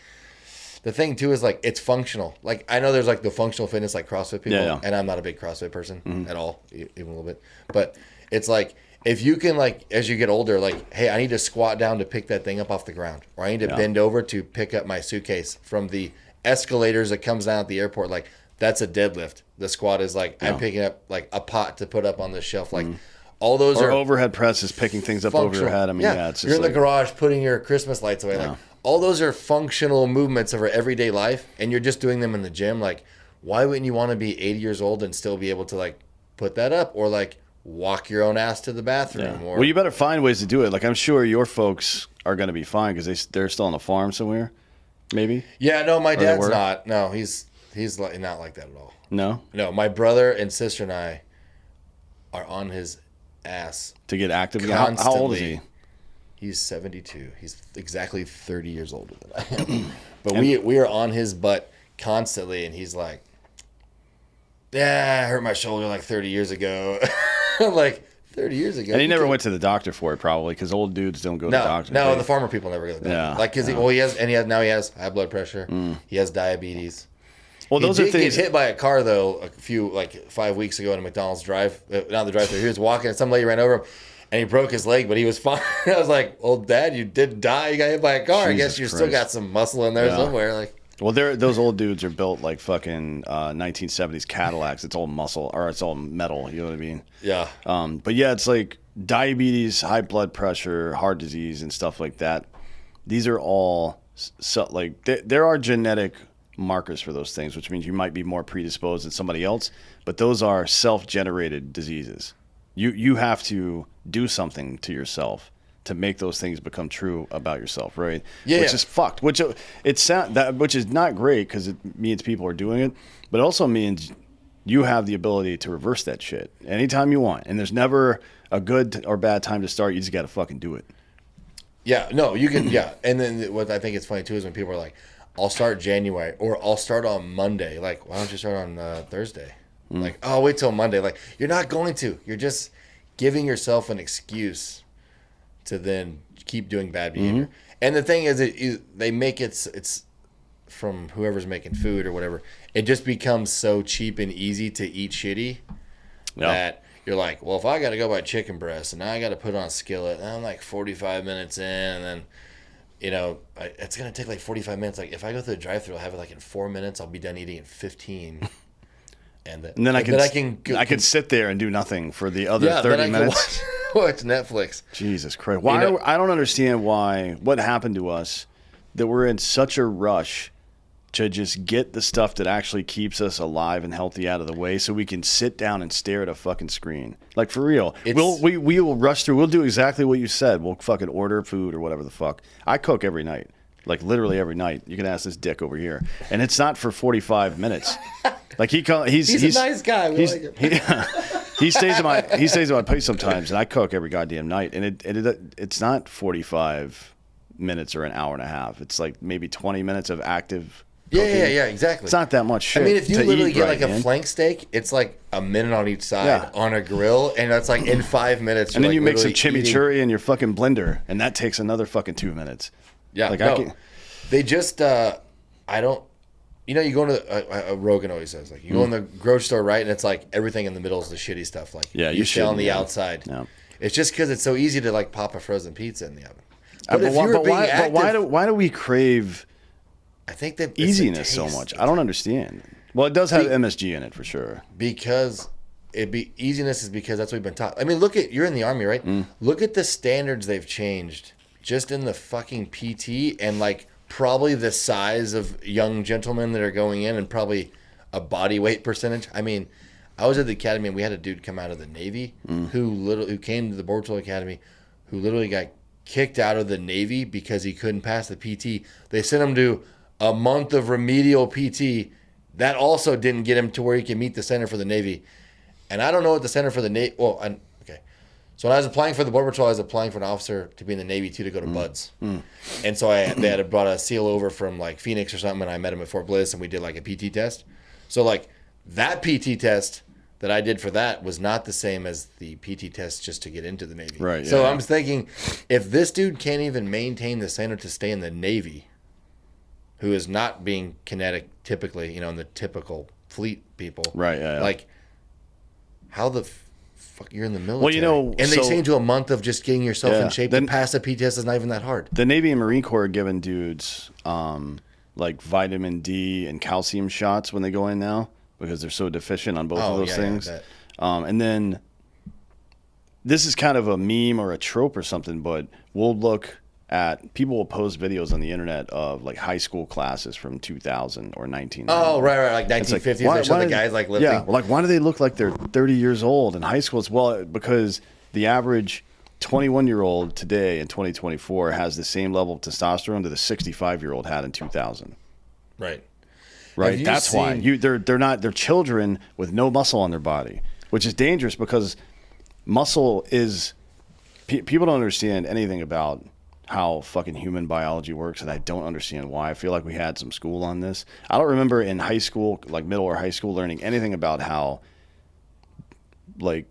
the thing too is like it's functional. Like I know there's like the functional fitness like CrossFit people, and I'm not a big CrossFit person at all, even a little bit. But it's like if you can like as you get older, like hey, I need to squat down to pick that thing up off the ground, or I need to bend over to pick up my suitcase from the escalators that comes down at the airport. Like that's a deadlift. The squat is like I'm picking up like a pot to put up on the shelf. Like all those are overhead presses, picking things up over your head. I mean, it's just you're in the garage putting your Christmas lights away. Like all those are functional movements of our everyday life, and you're just doing them in the gym. Like, why wouldn't you want to be 80 years old and still be able to like put that up, or like walk your own ass to the bathroom? Or well, you better find ways to do it. Like I'm sure your folks are going to be fine because they're still on a farm somewhere, maybe. Yeah, no, my dad's not. No, he's like, not like that at all. No, my brother and sister and I are on his ass to get active. Constantly. How old is he? He's 72. He's exactly 30 years older than I am. But we are on his butt constantly, and he's like, yeah, I hurt my shoulder like 30 years ago. Like, 30 years ago. And he never went to the doctor for it, probably, because old dudes don't go to doctors. No, the farmer people never go to the doctor. Yeah. Like, because he has high blood pressure. He has diabetes. Well, those are things. He get hit by a car, though, 5 weeks ago in a McDonald's not the drive-thru. He was walking, and some lady ran over him. And he broke his leg, but he was fine. I was like, "Well, Dad, you did die. You got hit by a car. I guess you still got some muscle in there somewhere." Like, well, those old dudes are built like fucking 1970s Cadillacs. It's all muscle, or it's all metal. You know what I mean? Yeah. But yeah, it's like diabetes, high blood pressure, heart disease, and stuff like that. These are all there are genetic markers for those things, which means you might be more predisposed than somebody else. But those are self-generated diseases. You have to do something to yourself to make those things become true about yourself, right? Yeah. Which is fucked. Which is not great because it means people are doing it, but it also means you have the ability to reverse that shit anytime you want. And there's never a good or bad time to start. You just got to fucking do it. Yeah. No, you can. Yeah. And then what I think is funny too is when people are like, "I'll start January," or "I'll start on Monday." Like, why don't you start on Thursday? Like, oh, wait till Monday. Like, you're not going to. You're just giving yourself an excuse to then keep doing bad behavior. And the thing is, they make it's from whoever's making food or whatever. It just becomes so cheap and easy to eat shitty that you're like, well, if I got to go buy chicken breast and now I got to put it on a skillet, and I'm like 45 minutes in, and then it's going to take like 45 minutes. Like, if I go through the drive-thru, I'll have it like in 4 minutes. I'll be done eating in 15. And then I can sit there and do nothing for the other 30 minutes. Watch Netflix. Jesus Christ. I don't understand what happened to us that we're in such a rush to just get the stuff that actually keeps us alive and healthy out of the way so we can sit down and stare at a fucking screen. Like, for real. We will rush through. We'll do exactly what you said. We'll fucking order food or whatever the fuck. I cook every night. Like, literally every night. You can ask this dick over here. And it's not for 45 minutes. Like, he's a nice guy. We like him. He stays at my place sometimes, and I cook every goddamn night. And it's not 45 minutes or an hour and a half. It's like maybe 20 minutes of active cooking. Yeah, exactly. It's not that much shit. I mean, if you literally get like a flank steak, it's like a minute on each side on a grill, and that's like in 5 minutes. And then you make some chimichurri in your fucking blender, and that takes another fucking 2 minutes. Yeah, like, they just I don't you know, you go into Rogan always says, like, you go in the grocery store, right, and it's like everything in the middle is the shitty stuff. Like, you stay on the outside. Yeah. It's just because it's so easy to like pop a frozen pizza in the oven. But if you were being active, why do we crave? I think that easiness so much. I don't understand. Well, it does have MSG in it for sure. Because easiness is because that's what we've been taught. I mean, you're in the Army, right? Look at the standards they've changed just in the fucking PT and like probably the size of young gentlemen that are going in and probably a body weight percentage. I mean, I was at the academy and we had a dude come out of the Navy who came to the Border Patrol Academy who literally got kicked out of the Navy because he couldn't pass the PT. They sent him to a month of remedial PT. That also didn't get him to where he can meet the center for the Navy. And I don't know what the center for the Navy... Well, okay. So when I was applying for the Border Patrol, I was applying for an officer to be in the Navy, too, to go to BUD/S. And so they had brought a SEAL over from, like, Phoenix or something, and I met him at Fort Bliss, and we did, like, a PT test. So, like, that PT test that I did for that was not the same as the PT test just to get into the Navy. Right. Yeah. So I'm thinking, if this dude can't even maintain the center to stay in the Navy, who is not being kinetic typically, you know, in the typical fleet people. Right, yeah. Like, how the fuck you're in the military? Well, you know, and they say into a month of just getting yourself in shape to pass a PT test is not even that hard. The Navy and Marine Corps are giving dudes like vitamin D and calcium shots when they go in now because they're so deficient on both of those things. And then this is kind of a meme or a trope or something, but we'll look at people will post videos on the internet of like high school classes from 2000 or 19. Oh, right, like 1950s. Like, they show the guys like lifting. Yeah, like why do they look like they're 30 years old in high school? It's because the average 21-year-old today in 2024 has the same level of testosterone that a 65-year-old had in 2000. Right. That's why they're children with no muscle on their body, which is dangerous because muscle is people don't understand anything about how fucking human biology works, and I don't understand why. I feel like we had some school on this. I don't remember in high school, like middle or high school, learning anything about how like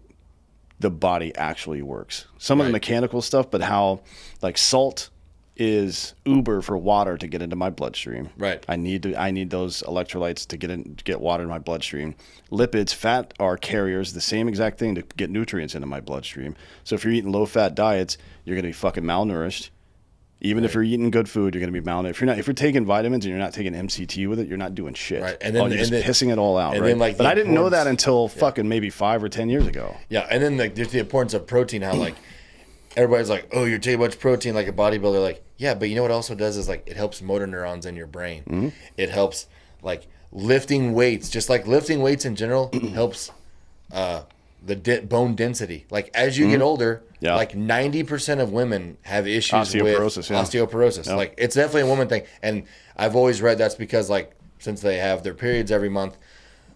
the body actually works. Some of the mechanical stuff, but how like salt is Uber for water to get into my bloodstream. Right. I need those electrolytes to get water in my bloodstream. Lipids, fat are carriers, the same exact thing to get nutrients into my bloodstream. So if you're eating low-fat diets, you're going to be fucking malnourished. Even if you're eating good food, you're going to be malnourished. If you're taking vitamins and you're not taking MCT with it, you're not doing shit. Right. And then you're just pissing it all out. And right. Then, like, but I didn't know that until fucking maybe 5 or 10 years ago. Yeah. And then there's the importance of protein. How like everybody's like, oh, you're taking much protein like a bodybuilder. Like, yeah, but you know what it also does is like it helps motor neurons in your brain. It helps like lifting weights. Just like lifting weights in general helps the bone density. Like as you get older. Yeah. Like 90% of women have issues with osteoporosis. Yep. Like it's definitely a woman thing. And I've always read that's because like since they have their periods every month,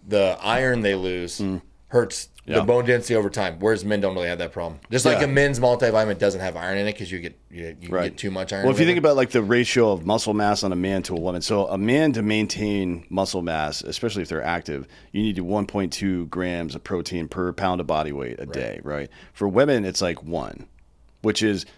the iron they lose hurts the bone density over time. Whereas men don't really have that problem. Just like a men's multivitamin doesn't have iron in it because you get too much iron. Well, if you think about like the ratio of muscle mass on a man to a woman, so a man to maintain muscle mass, especially if they're active, you need 1.2 grams of protein per pound of body weight a day, right? For women, it's like 1,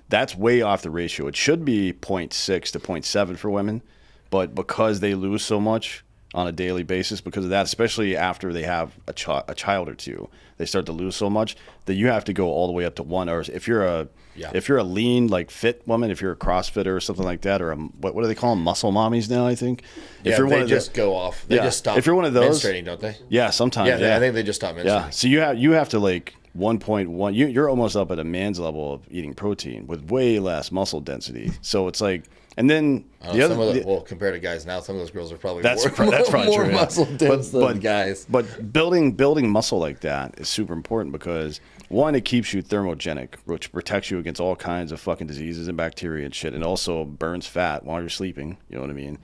that's way off the ratio. It should be 0.6 to 0.7 for women, but because they lose so much on a daily basis because of that, especially after they have a child or two, they start to lose so much that you have to go all the way up to 1. Or if you're a lean, like fit woman, if you're a CrossFitter or something like that, or what do they call them? Muscle mommies now, I think. If you're one of just go off. They just stop. If you're one of those, menstruating, don't they? Yeah, sometimes. Yeah, I think they just stop menstruating. Yeah, so you have to like 1.1. You're almost up at a man's level of eating protein with way less muscle density. So it's like. And then compared to guys now, some of those girls are probably that's more probably true, muscle dense than guys. But building muscle like that is super important because one, it keeps you thermogenic, which protects you against all kinds of fucking diseases and bacteria and shit, and also burns fat while you're sleeping. You know what I mean?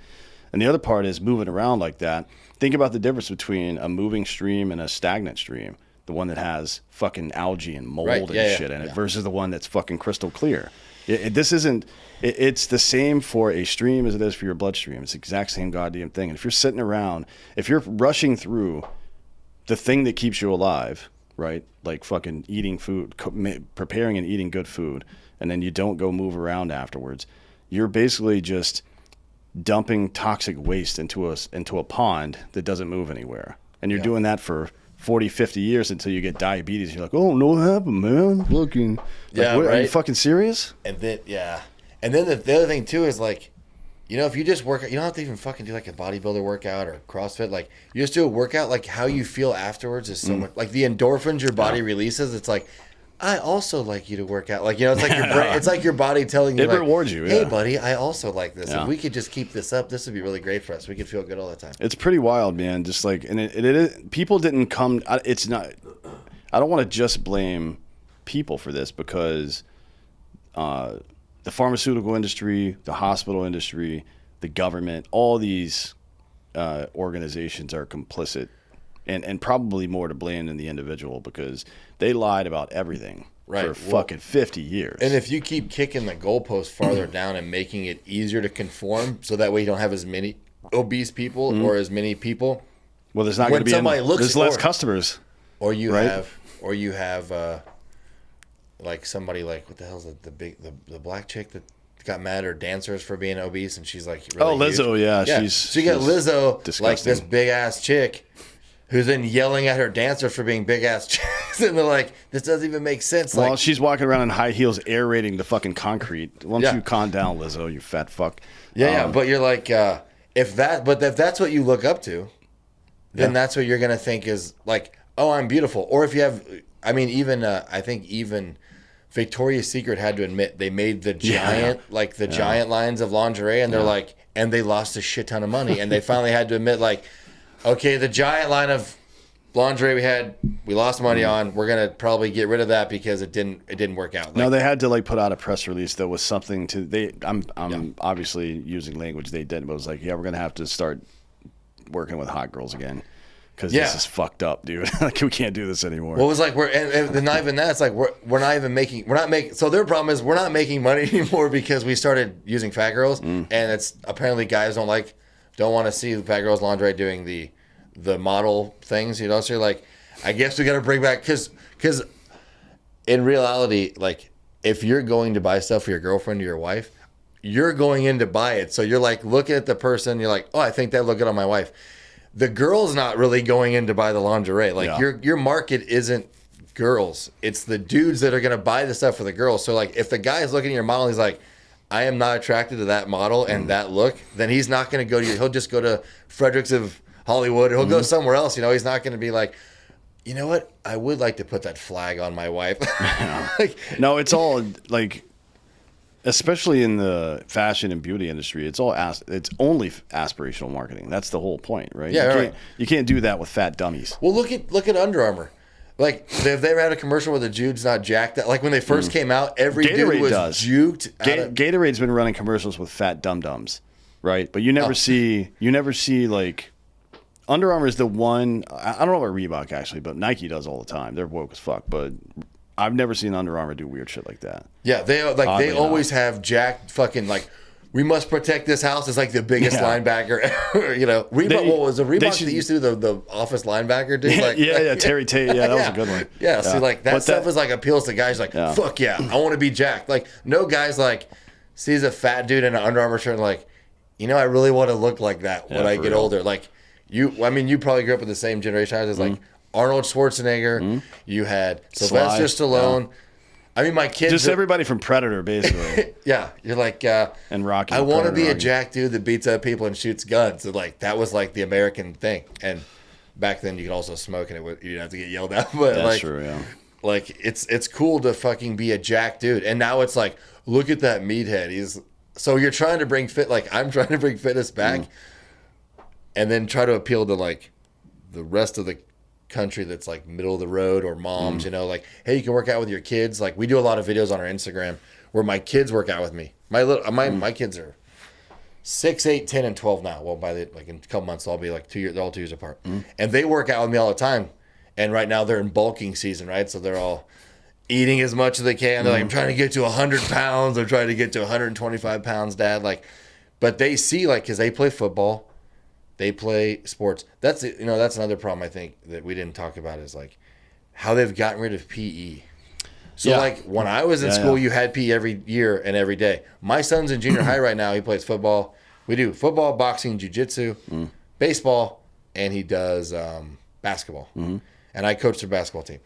And the other part is moving around like that. Think about the difference between a moving stream and a stagnant stream. The one that has fucking algae and mold and shit in it versus the one that's fucking crystal clear. It's the same for a stream as it is for your bloodstream. It's the exact same goddamn thing. And if you're sitting around, if you're rushing through the thing that keeps you alive, right? Like fucking eating food, preparing and eating good food, and then you don't go move around afterwards, you're basically just dumping toxic waste into a pond that doesn't move anywhere. And you're doing that for 40, 50 years until you get diabetes. You're like, oh, no, what happened, man? Looking. Like, Yeah, what, right. Are you fucking serious? And then, And then the other thing, too, is like, you know, if you just work out, you don't have to even fucking do like a bodybuilder workout or CrossFit. Like, you just do a workout, like how you feel afterwards is so much. Like the endorphins your body releases, it's like, I also like you to work out. Like, you know, it's like your brain, it's like your body telling you, It like, rewards you. hey, Yeah. buddy, I also like this. Yeah. If we could just keep this up, this would be really great for us. We could feel good all the time. It's pretty wild, man. Just like, and it is, people didn't come. It's not. I don't want to just blame people for this because the pharmaceutical industry, the hospital industry, the government, all these organizations are complicit, and probably more to blame than the individual because they lied about everything for fucking 50 years. And if you keep kicking the goalpost farther down and making it easier to conform, so that way you don't have as many obese people or as many people. Well, there's not going to be there's less customers. Or you have like somebody like, what the hell's the black chick that got mad at her dancers for being obese, and she's like really Lizzo, huge. yeah. So you got Lizzo, disgusting. like this big ass chick, who's then yelling at her dancers for being big ass chicks, and they're like, this doesn't even make sense. Well, like, she's walking around in high heels, aerating the fucking concrete. Why don't you calm down, Lizzo? You fat fuck. But you're like, if that's what you look up to, then that's what you're gonna think is like, oh, I'm beautiful. Or if you have, I mean, even I think even Victoria's Secret had to admit they made the giant giant lines of lingerie, and they're like, and they lost a shit ton of money, and they finally had to admit like, okay, the giant line of lingerie we lost money on. We're gonna probably get rid of that because it didn't work out. Like, no, they had to like put out a press release that was something to I'm obviously using language they did, but it was like, we're gonna have to start working with hot girls again. Because this is fucked up, dude. Like, we can't do this anymore. Well, it was like and not even that. It's like we're not making. So their problem is we're not making money anymore because we started using fat girls, and it's apparently guys don't want to see the fat girls lingerie doing the model things, you know. So you're like, I guess we got to bring back because in reality, like if you're going to buy stuff for your girlfriend or your wife, you're going in to buy it. So you're like looking at the person, you're like, oh, I think that look good on my wife. The girl's not really going in to buy the lingerie. Like your market isn't girls. It's the dudes that are going to buy the stuff for the girls. So like if the guy's looking at your model, he's like, I am not attracted to that model and that look, then he's not going to go to you. He'll just go to Fredericks of Hollywood, or he'll go somewhere else. You know, he's not going to be like, you know what? I would like to put that flag on my wife. No, it's all like, especially in the fashion and beauty industry, it's only aspirational marketing. That's the whole point, right? Yeah, you can't do that with fat dummies. Well, look at Under Armour. Like, have they ever had a commercial where the dude's not jacked? Like when they first came out, every Gatorade dude was does. juked. Gatorade's been running commercials with fat dum-dums, right? But you never see like, Under Armour is the one. I don't know about Reebok actually, but Nike does all the time. They're woke as fuck, but I've never seen Under Armour do weird shit like that. Yeah, they always have jacked fucking like, we must protect this house. It's like the biggest linebacker ever, you know. Reebok, what was it? Reebok that used to do the office linebacker dude? Like, Terry Tate. Yeah, that was a good one. Yeah, see, like that stuff is like appeals to guys like, fuck yeah, I want to be jacked. Like, no guys like sees a fat dude in an Under Armour shirt and like, you know, I really want to look like that when I get older. Like, you probably grew up in the same generation as like Arnold Schwarzenegger. You had Sylvester Stallone. Yeah. I mean, my kids... Just everybody from Predator, basically. Yeah. You're like... and Rocky. I want to be a jack dude that beats up people and shoots guns. So, like, that was, like, the American thing. And back then, you could also smoke and you didn't have to get yelled at. But, that's true, yeah. Like, it's cool to fucking be a jack dude. And now it's like, look at that meathead. So you're trying to bring I'm trying to bring fitness back and then try to appeal to, like, the rest of the country that's like middle of the road or moms, you know, like, hey, you can work out with your kids. Like, we do a lot of videos on our Instagram where my kids work out with me. My kids are 6, 8, 10, and 12 now. Well, in a couple months, I'll be like 2 years. They're all 2 years apart, and they work out with me all the time. And right now they're in bulking season, right? So they're all eating as much as they can. They're like, I'm trying to get to 100 pounds. I'm trying to get to 125 pounds, Dad. Like, but they see, like, because they play football. They play sports. That's another problem I think that we didn't talk about is like how they've gotten rid of PE. So like when I was in school, you had PE every year and every day. My son's in junior high right now. He plays football. We do football, boxing, jiu-jitsu, baseball, and he does basketball. And I coach their basketball team.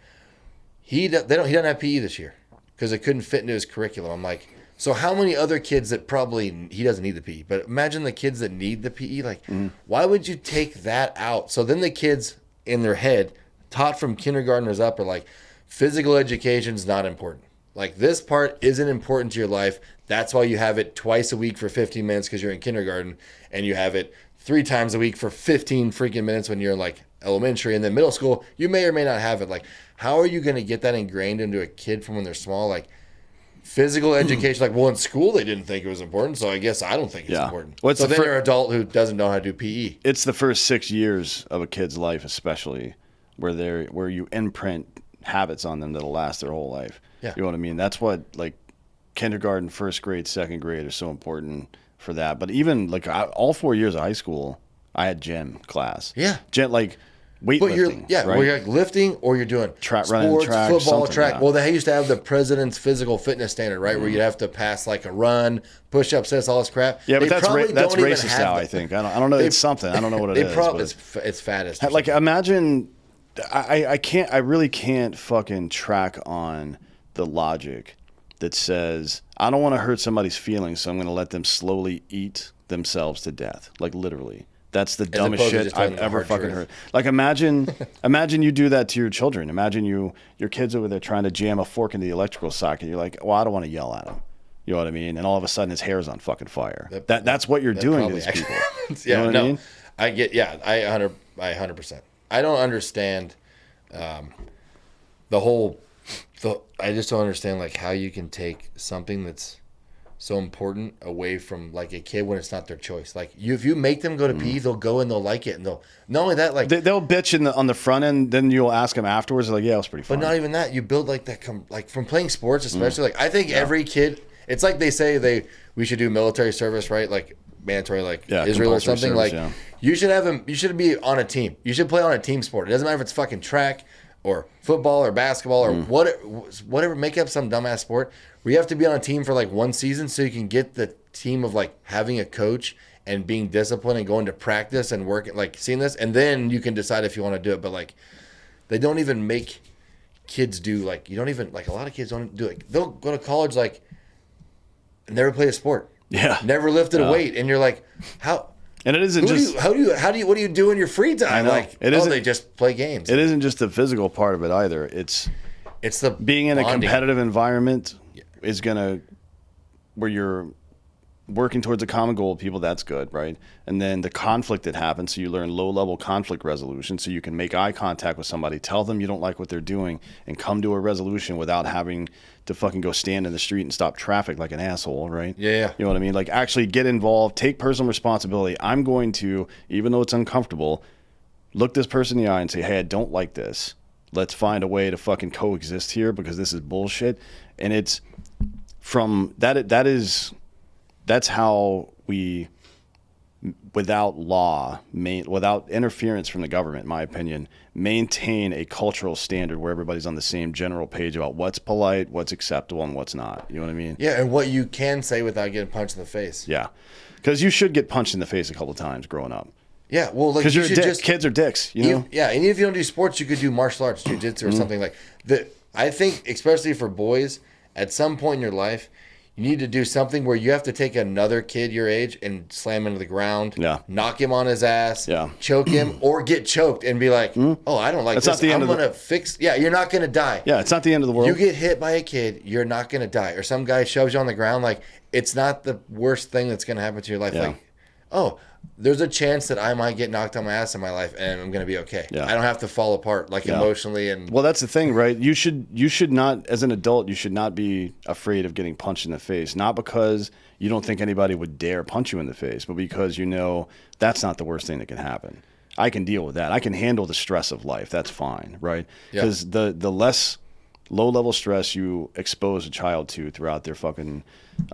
He doesn't have PE this year because it couldn't fit into his curriculum. I'm like, so how many other kids that probably he doesn't need the PE, but imagine the kids that need the PE. Like, why would you take that out? So then the kids in their head, taught from kindergartners up, are like, physical education is not important. Like, this part isn't important to your life. That's why you have it twice a week for 15 minutes because you're in kindergarten, and you have it 3 times a week for 15 freaking minutes when you're in like elementary, and then middle school, you may or may not have it. Like, how are you going to get that ingrained into a kid from when they're small? Like, physical education, like, well, in school they didn't think it was important, so I guess I don't think it's important. Well, so then you're an adult who doesn't know how to do PE. It's the first 6 years of a kid's life, especially where you imprint habits on them that'll last their whole life. Yeah. You know what I mean? That's what, like, kindergarten, first grade, second grade are so important for that. But even like all 4 years of high school, I had gym class. Yeah. Gym, like weightlifting. Right? Where you're like lifting or you're doing sports, running track, football, track. Yeah. Well, they used to have the president's physical fitness standard, right? Where you'd have to pass like a run, push-ups, this, all this crap. Yeah, but that's racist now, I think. I don't know. It's something. I don't know what it is. It's fattest. Like, imagine, I really can't fucking track on the logic that says, I don't want to hurt somebody's feelings, so I'm going to let them slowly eat themselves to death. Like, literally. That's the dumbest shit I've ever fucking heard. Like, imagine you do that to your children. Imagine your kids over there trying to jam a fork into the electrical socket. You're like, well, I don't want to yell at him. You know what I mean? And all of a sudden his hair's on fucking fire. That's what you're doing to these people. Yeah, you know what I mean? I get, I 100%. I don't understand I just don't understand like how you can take something that's so important away from like a kid when it's not their choice. Like if you make them go to PE, they'll go and they'll like it, and they'll not only that, like they'll bitch on the front end. Then you'll ask them afterwards. They're like, yeah, it was pretty fun. But not even that. You build like that like from playing sports, especially. Like I think every kid. It's like they say we should do military service, right? Like mandatory, like Israel or something. Service, like you should have them. You should be on a team. You should play on a team sport. It doesn't matter if it's fucking track or football or basketball or whatever. Make up some dumbass sport where you have to be on a team for like one season so you can get the team of like having a coach and being disciplined and going to practice and working, like seeing this, and then you can decide if you want to do it. But like they don't even make kids do, like, you don't even, like, a lot of kids don't do it. They'll go to college like never play a sport. Yeah. Never lifted a weight, and you're like, how? And it isn't just what do you do in your free time? I know. Like, they just play games. It isn't just the physical part of it either. It's the being in bonding. a competitive environment is gonna, where you're working towards a common goal with people. That's good, right? And then the conflict that happens, so you learn low-level conflict resolution, so you can make eye contact with somebody, tell them you don't like what they're doing, and come to a resolution without having to fucking go stand in the street and stop traffic like an asshole, right? Yeah. You know what I mean? Like, actually get involved, take personal responsibility. I'm going to, even though it's uncomfortable, look this person in the eye and say, hey, I don't like this. Let's find a way to fucking coexist here, because this is bullshit. And it's from that's how we, without law, without interference from the government, in my opinion, maintain a cultural standard where everybody's on the same general page about what's polite, what's acceptable, and what's not. You know what I mean? Yeah, and what you can say without getting punched in the face. Yeah, because you should get punched in the face a couple times growing up. Yeah, well, like, because you're a dick. Kids are dicks, you know? Yeah, and even if you don't do sports, you could do martial arts, jiu-jitsu, or something like that. I think, especially for boys, at some point in your life, you need to do something where you have to take another kid your age and slam him to the ground, knock him on his ass, choke him, or get choked and be like, oh, I don't like this. I'm going to fix... Yeah, you're not going to die. Yeah, it's not the end of the world. You get hit by a kid, you're not going to die. Or some guy shoves you on the ground, like, it's not the worst thing that's going to happen to your life. Yeah. Like, oh, there's a chance that I might get knocked on my ass in my life, and I'm going to be okay. Yeah. I don't have to fall apart, like, emotionally. And well, that's the thing, right? You should not, as an adult, you should not be afraid of getting punched in the face. Not because you don't think anybody would dare punch you in the face, but because you know that's not the worst thing that can happen. I can deal with that. I can handle the stress of life. That's fine, right? Because the less low-level stress you expose a child to throughout their fucking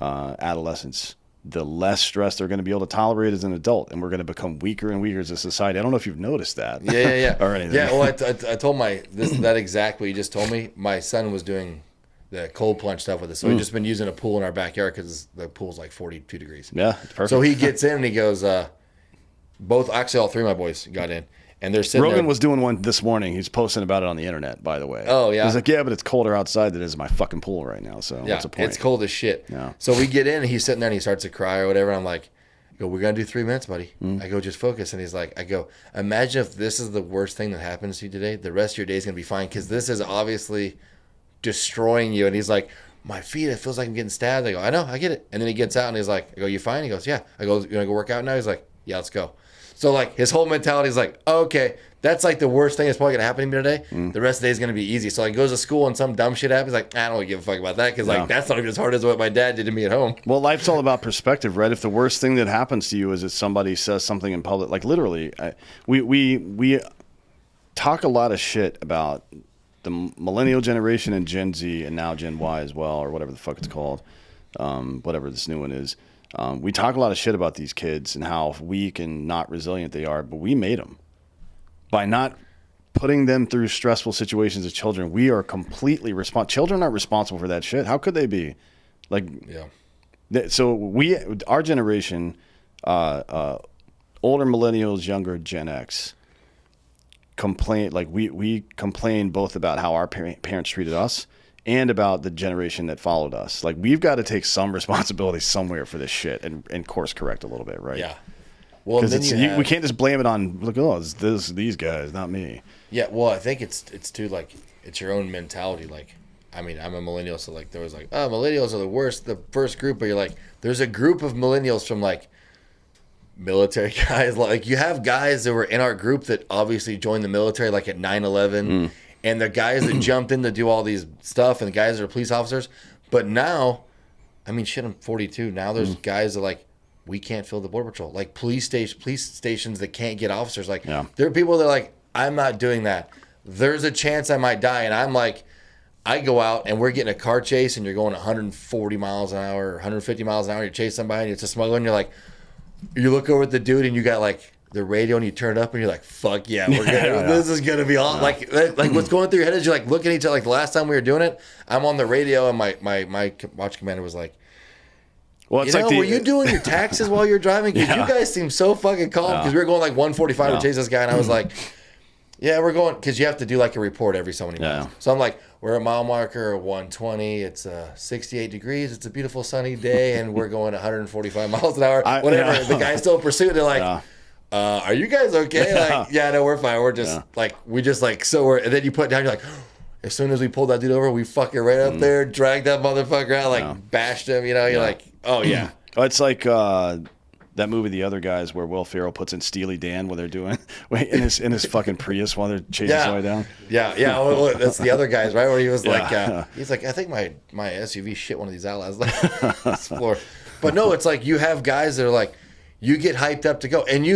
adolescence, the less stress they're going to be able to tolerate as an adult, and we're going to become weaker and weaker as a society. I don't know if you've noticed that. Yeah. or anything. Yeah, well, I told that exact what you just told me. My son was doing the cold plunge stuff with us. So we've just been using a pool in our backyard because the pool's like 42 degrees. Yeah, it's perfect. So he gets in and he goes, all three of my boys got in. And they're sitting Rogan there. was doing one this morning. He's posting about it on the internet, by the way. Oh, yeah. He's like, yeah, but it's colder outside than it is in my fucking pool right now. So what's the point? It's cold as shit. Yeah. So we get in and he's sitting there and he starts to cry or whatever. I'm like, we're going to do 3 minutes, buddy. I go, just focus. And he's like, imagine if this is the worst thing that happens to you today. The rest of your day is going to be fine because this is obviously destroying you. And he's like, my feet, it feels like I'm getting stabbed. I go, I know, I get it. And then he gets out and he's like, I go, you fine? He goes, yeah. I go, you want to go work out now? He's like, yeah, let's go. So like his whole mentality is like, okay, that's like the worst thing that's probably going to happen to me today. The rest of the day is going to be easy. So like goes to school and some dumb shit happens. Like, I don't really give a fuck about that because like that's not even as hard as what my dad did to me at home. Well, life's all about perspective, right? If the worst thing that happens to you is that somebody says something in public, like literally, we talk a lot of shit about the millennial generation and Gen Z and now Gen Y as well, or whatever the fuck it's called, whatever this new one is. We talk a lot of shit about these kids and how weak and not resilient they are, but we made them. By not putting them through stressful situations as children, we are completely responsible. Children aren't responsible for that shit. How could they be? Like, yeah. So our generation, older millennials, younger Gen X, complain. Like we complain both about how our parents treated us and about the generation that followed us. Like we've got to take some responsibility somewhere for this shit and course correct a little bit, right? Yeah. Well, because we can't just blame it on it's these guys, not me. Yeah, well, I think it's too like it's your own mentality. Like, I mean, I'm a millennial, so like there was like, oh, millennials are the worst, the first group. But you're like, there's a group of millennials from like military guys. Like you have guys that were in our group that obviously joined the military like at 9/11, and the guys that jumped in to do all these stuff, and the guys that are police officers. But now, I mean, shit, I'm 42. Now there's guys that like, we can't fill the border patrol. Like police stations that can't get officers. Like there are people that are like, I'm not doing that. There's a chance I might die. And I'm like, I go out and we're getting a car chase and you're going 140 miles an hour or 150 miles an hour. You chase somebody and it's a smuggler and you're like, you look over at the dude and you got like the radio and you turn it up and you're like, fuck yeah, we're good. This is going to be awesome. Like what's going through your head is you're like looking at each other. Like the last time we were doing it, I'm on the radio and my watch commander was like, well, it's were you doing your taxes while you're driving? Because you guys seem so fucking calm. Because we were going like 145 to chase this guy, and I was like, yeah, we're going, because you have to do like a report every so many miles. So I'm like, we're at mile marker 120. It's 68 degrees. It's a beautiful sunny day, and we're going 145 miles an hour. Whatever. The guy's still pursuing. They're like, are you guys okay? Like, yeah, no, we're fine. We're just and then you put it down, you're like, as soon as we pulled that dude over, we fucking right up there, dragged that motherfucker out, like bashed him, you're like, oh yeah. Oh, it's like that movie, The Other Guys, where Will Ferrell puts in Steely Dan when they're doing in his fucking Prius while they're chasing somebody down. Yeah. Well, that's The Other Guys, right? Where he was like, he's like, I think my SUV shit one of these outlets this floor. But no, it's like you have guys that are like, you get hyped up to go, and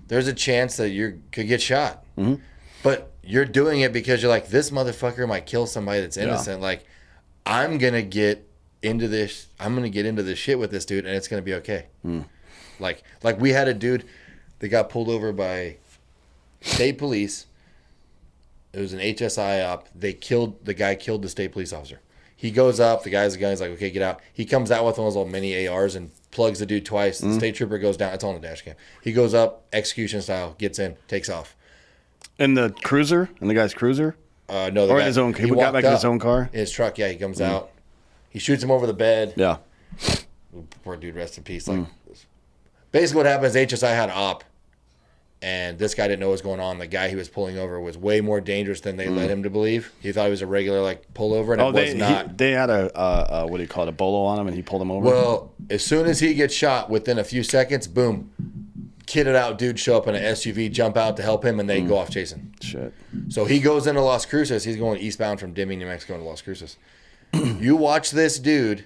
there's a chance that you could get shot, but you're doing it because you're like, this motherfucker might kill somebody that's innocent. Like, I'm gonna get into this. I'm gonna get into this shit with this dude, and it's gonna be okay. Like we had a dude that got pulled over by state police. It was an HSI op. The guy killed the state police officer. He goes up. The guy's like, okay, get out. He comes out with one of those little mini ARs and plugs the dude twice. The state trooper goes down. It's on the dash cam. He goes up, execution style, gets in, takes off. In the cruiser? In the guy's cruiser? No, in his own car. He got back in his own car? In his truck, yeah. He comes out. He shoots him over the bed. Yeah. Poor dude, rest in peace. Like, basically what happened is HSI had an op, and this guy didn't know what was going on. The guy he was pulling over was way more dangerous than they led him to believe. He thought he was a regular, like, pullover, and it was not. They had a what do you call it, a bolo on him, and he pulled him over? Well, as soon as he gets shot, within a few seconds, boom, kitted out dude show up in an SUV, jump out to help him, and they go off chasing. Shit. So he goes into Las Cruces. He's going eastbound from Deming, New Mexico to Las Cruces. You watch this dude.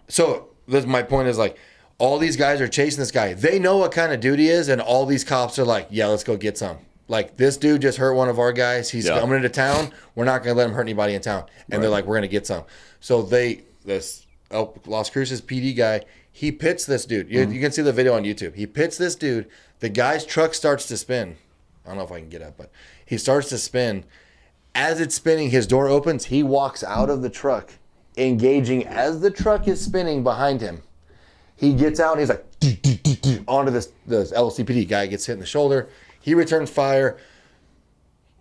So my point is, like, all these guys are chasing this guy. They know what kind of dude he is, and all these cops are like, yeah, let's go get some. Like, this dude just hurt one of our guys. He's coming into town. We're not going to let him hurt anybody in town. And they're like, we're going to get some. So this Las Cruces PD guy, he pits this dude. You can see the video on YouTube. He pits this dude. The guy's truck starts to spin. I don't know if I can get up, but he starts to spin. As it's spinning, his door opens. He walks out of the truck, engaging as the truck is spinning behind him. He gets out and he's like, onto this LCPD guy, gets hit in the shoulder. He returns fire.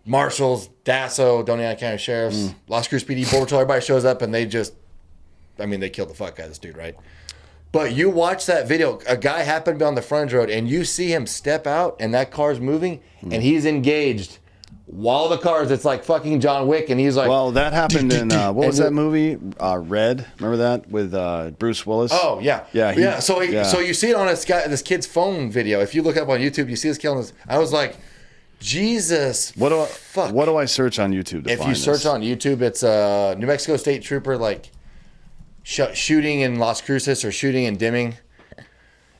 Marshals, DASO, Doña County Sheriffs, Las Cruces PD, Border Patrol, everybody shows up and they killed the fuck out of this dude, right? But you watch that video, a guy happened to be on the front road and you see him step out and that car's moving and he's engaged while the car's, it's like fucking John Wick and he's like... Well, that happened in, what was that movie? Red, remember that? With Bruce Willis? Oh, yeah. Yeah. So you see it on this kid's phone video. If you look up on YouTube, you see this kid on this... I was like... Jesus, fuck. What do I search on YouTube to if find you search this? on YouTube, it's a New Mexico State Trooper like shooting in Las Cruces or shooting in Deming.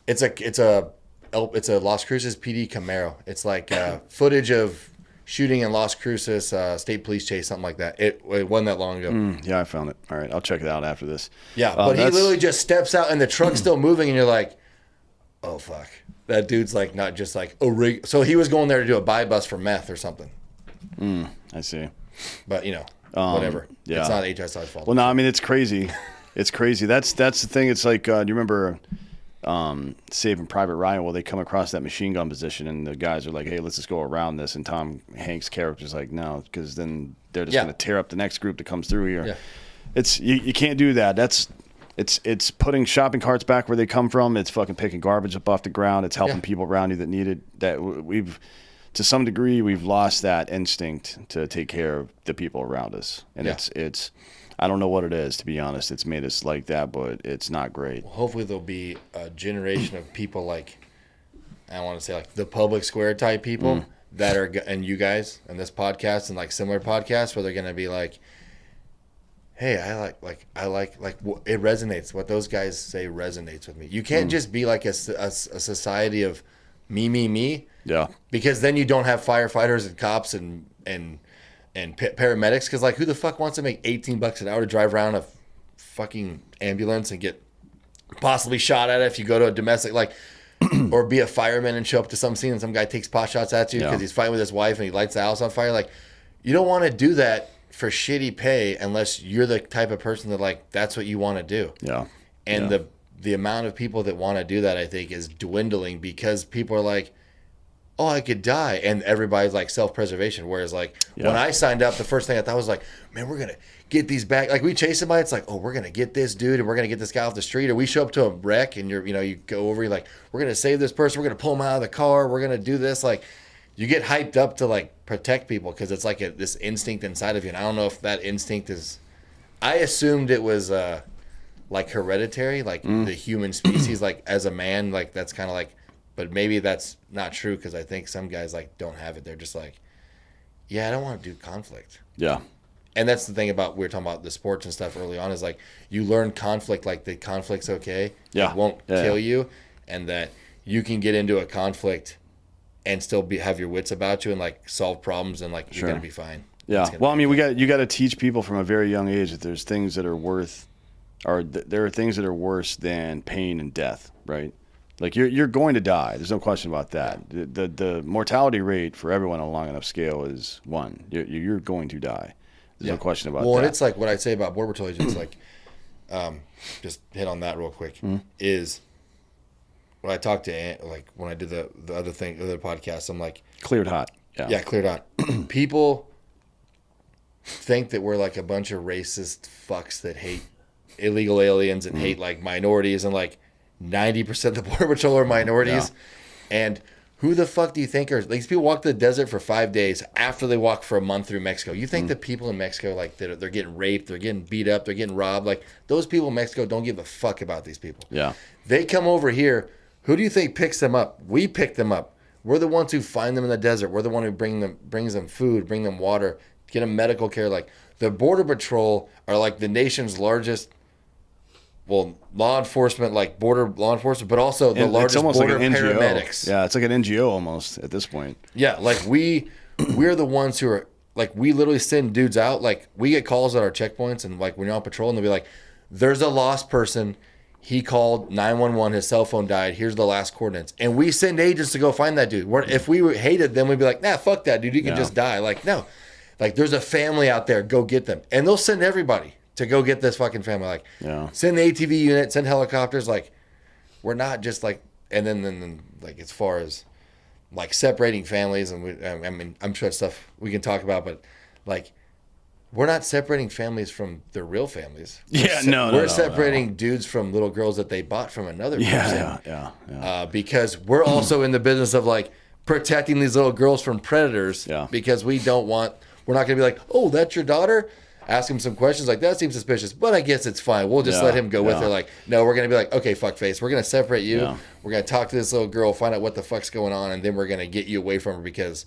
It's a Las Cruces PD Camaro. It's like footage of shooting in Las Cruces State Police chase, something like that. It wasn't that long ago. Yeah, I found it. All right, I'll check it out after this. Yeah, but he literally just steps out and the truck's still moving and you're like, oh fuck. That dude's like not just like a rig. So he was going there to do a buy bust for meth or something. I see. But whatever. Yeah. It's not HSI's fault. Well, no, I mean it's crazy. It's crazy. That's the thing. It's like, do you remember Saving Private Ryan? Well, they come across that machine gun position, and the guys are like, "Hey, let's just go around this." And Tom Hanks' character's like, "No," because then they're just going to tear up the next group that comes through here. Yeah. It's you can't do that. It's putting shopping carts back where they come from. It's fucking picking garbage up off the ground. It's helping people around you that need it. That to some degree, we've lost that instinct to take care of the people around us. And it's I don't know what it is, to be honest. It's made us like that, but it's not great. Well, hopefully there'll be a generation of people like, I want to say like the public square type people that are, and you guys and this podcast and like similar podcasts where they're going to be like, hey, I like it resonates. What those guys say resonates with me. You can't just be like a society of me. Yeah. Because then you don't have firefighters and cops and paramedics. Because like, who the fuck wants to make $18 an hour to drive around a fucking ambulance and get possibly shot at it if you go to a domestic or be a fireman and show up to some scene and some guy takes pot shots at you because he's fighting with his wife and he lights the house on fire. Like, you don't want to do that for shitty pay unless you're the type of person that like that's what you want to do. Yeah. And the amount of people that want to do that, I think, is dwindling because people are like, oh, I could die, and everybody's like self-preservation. Whereas like when I signed up, the first thing I thought was like, man, we're gonna get these back. Like we chase somebody, it's like, oh, we're gonna get this dude and we're gonna get this guy off the street. Or we show up to a wreck and you go over, you're like, we're gonna save this person, we're gonna pull him out of the car, we're gonna do this. Like you get hyped up to like protect people because it's like this instinct inside of you. And I don't know if that instinct is, I assumed it was like hereditary, like the human species, like as a man, like that's kind of like, but maybe that's not true because I think some guys like don't have it. They're just like, yeah, I don't want to do conflict. Yeah. And that's the thing about, we were talking about the sports and stuff early on, is like you learn conflict, like the conflict's okay. Yeah. It won't kill you, and that you can get into a conflict and still have your wits about you and like solve problems and like you're gonna be fine. Yeah. Well, I mean, you got to teach people from a very young age that there's things that are worth, or there are things that are worse than pain and death, right? Like you're going to die. There's no question about that. The mortality rate for everyone on a long enough scale is 1. You're going to die. There's no question about that. Well, and it's like what I say about Border Patrol agents, like, just hit on that real quick, is when I talked to like when I did the other podcast, I'm like, cleared hot. Yeah, cleared hot. People think that we're like a bunch of racist fucks that hate illegal aliens and hate like minorities, and like 90% of the Border Patrol are minorities. And who the fuck do you think are these people walk the desert for 5 days after they walk for a month through Mexico? You think the people in Mexico, like they're getting raped, they're getting beat up, they're getting robbed? Like those people in Mexico don't give a fuck about these people. Yeah. They come over here. Who do you think picks them up? We pick them up. We're the ones who find them in the desert. We're the one who brings them food, bring them water, get them medical care. Like the Border Patrol are like the nation's largest, law enforcement, like border law enforcement, but also the largest border like paramedics. Yeah, it's like an NGO almost at this point. Yeah, like we're the ones who are like, we literally send dudes out. Like we get calls at our checkpoints, and like when you're on patrol, and they'll be like, "There's a lost person. He called 911. His cell phone died. Here's the last coordinates." And we send agents to go find that dude. If we hated them, we'd be like, "Nah, fuck that dude. You can just die." Like, no. Like, there's a family out there. Go get them. And they'll send everybody to go get this fucking family. Like, send the ATV unit, send helicopters. Like, we're not just like, and then like, as far as like separating families, and I mean, I'm sure it's stuff we can talk about, but like, we're not separating families from their real families. We're separating dudes from little girls that they bought from another person. Because we're also in the business of like protecting these little girls from predators. Because we're not going to be like, oh, that's your daughter? Ask him some questions like, that seems suspicious, but I guess it's fine. We'll just let him go with her. Like, no, we're going to be like, okay, fuckface. We're going to separate you. We're going to talk to this little girl, find out what the fuck's going on, and then we're going to get you away from her because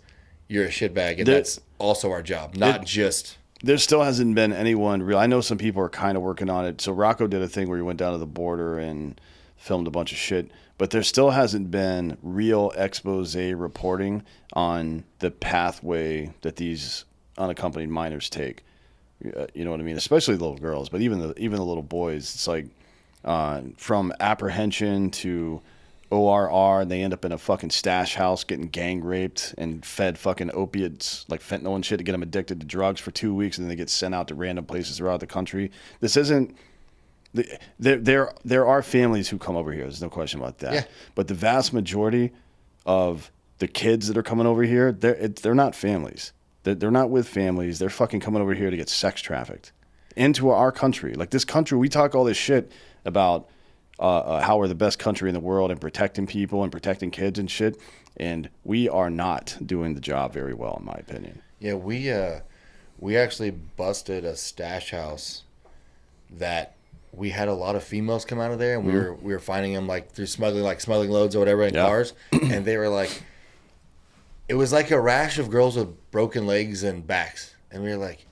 you're a shitbag. And that's also our job, not just... There still hasn't been anyone real. I know some people are kind of working on it. So Rocco did a thing where he went down to the border and filmed a bunch of shit. But there still hasn't been real expose reporting on the pathway that these unaccompanied minors take. You know what I mean? Especially the little girls, but even the little boys. It's like from apprehension to ORR, and they end up in a fucking stash house getting gang raped and fed fucking opiates like fentanyl and shit to get them addicted to drugs for 2 weeks, and then they get sent out to random places throughout the country. This isn't. There are families who come over here. There's no question about that. Yeah. But the vast majority of the kids that are coming over here, they're not families. They're not with families. They're fucking coming over here to get sex trafficked into our country. Like, this country, we talk all this shit about how we're the best country in the world and protecting people and protecting kids and shit, and we are not doing the job very well, in my opinion. Yeah, we actually busted a stash house that we had a lot of females come out of there, and we were finding them like through smuggling loads or whatever in cars, and they were like, it was like a rash of girls with broken legs and backs, and we were like,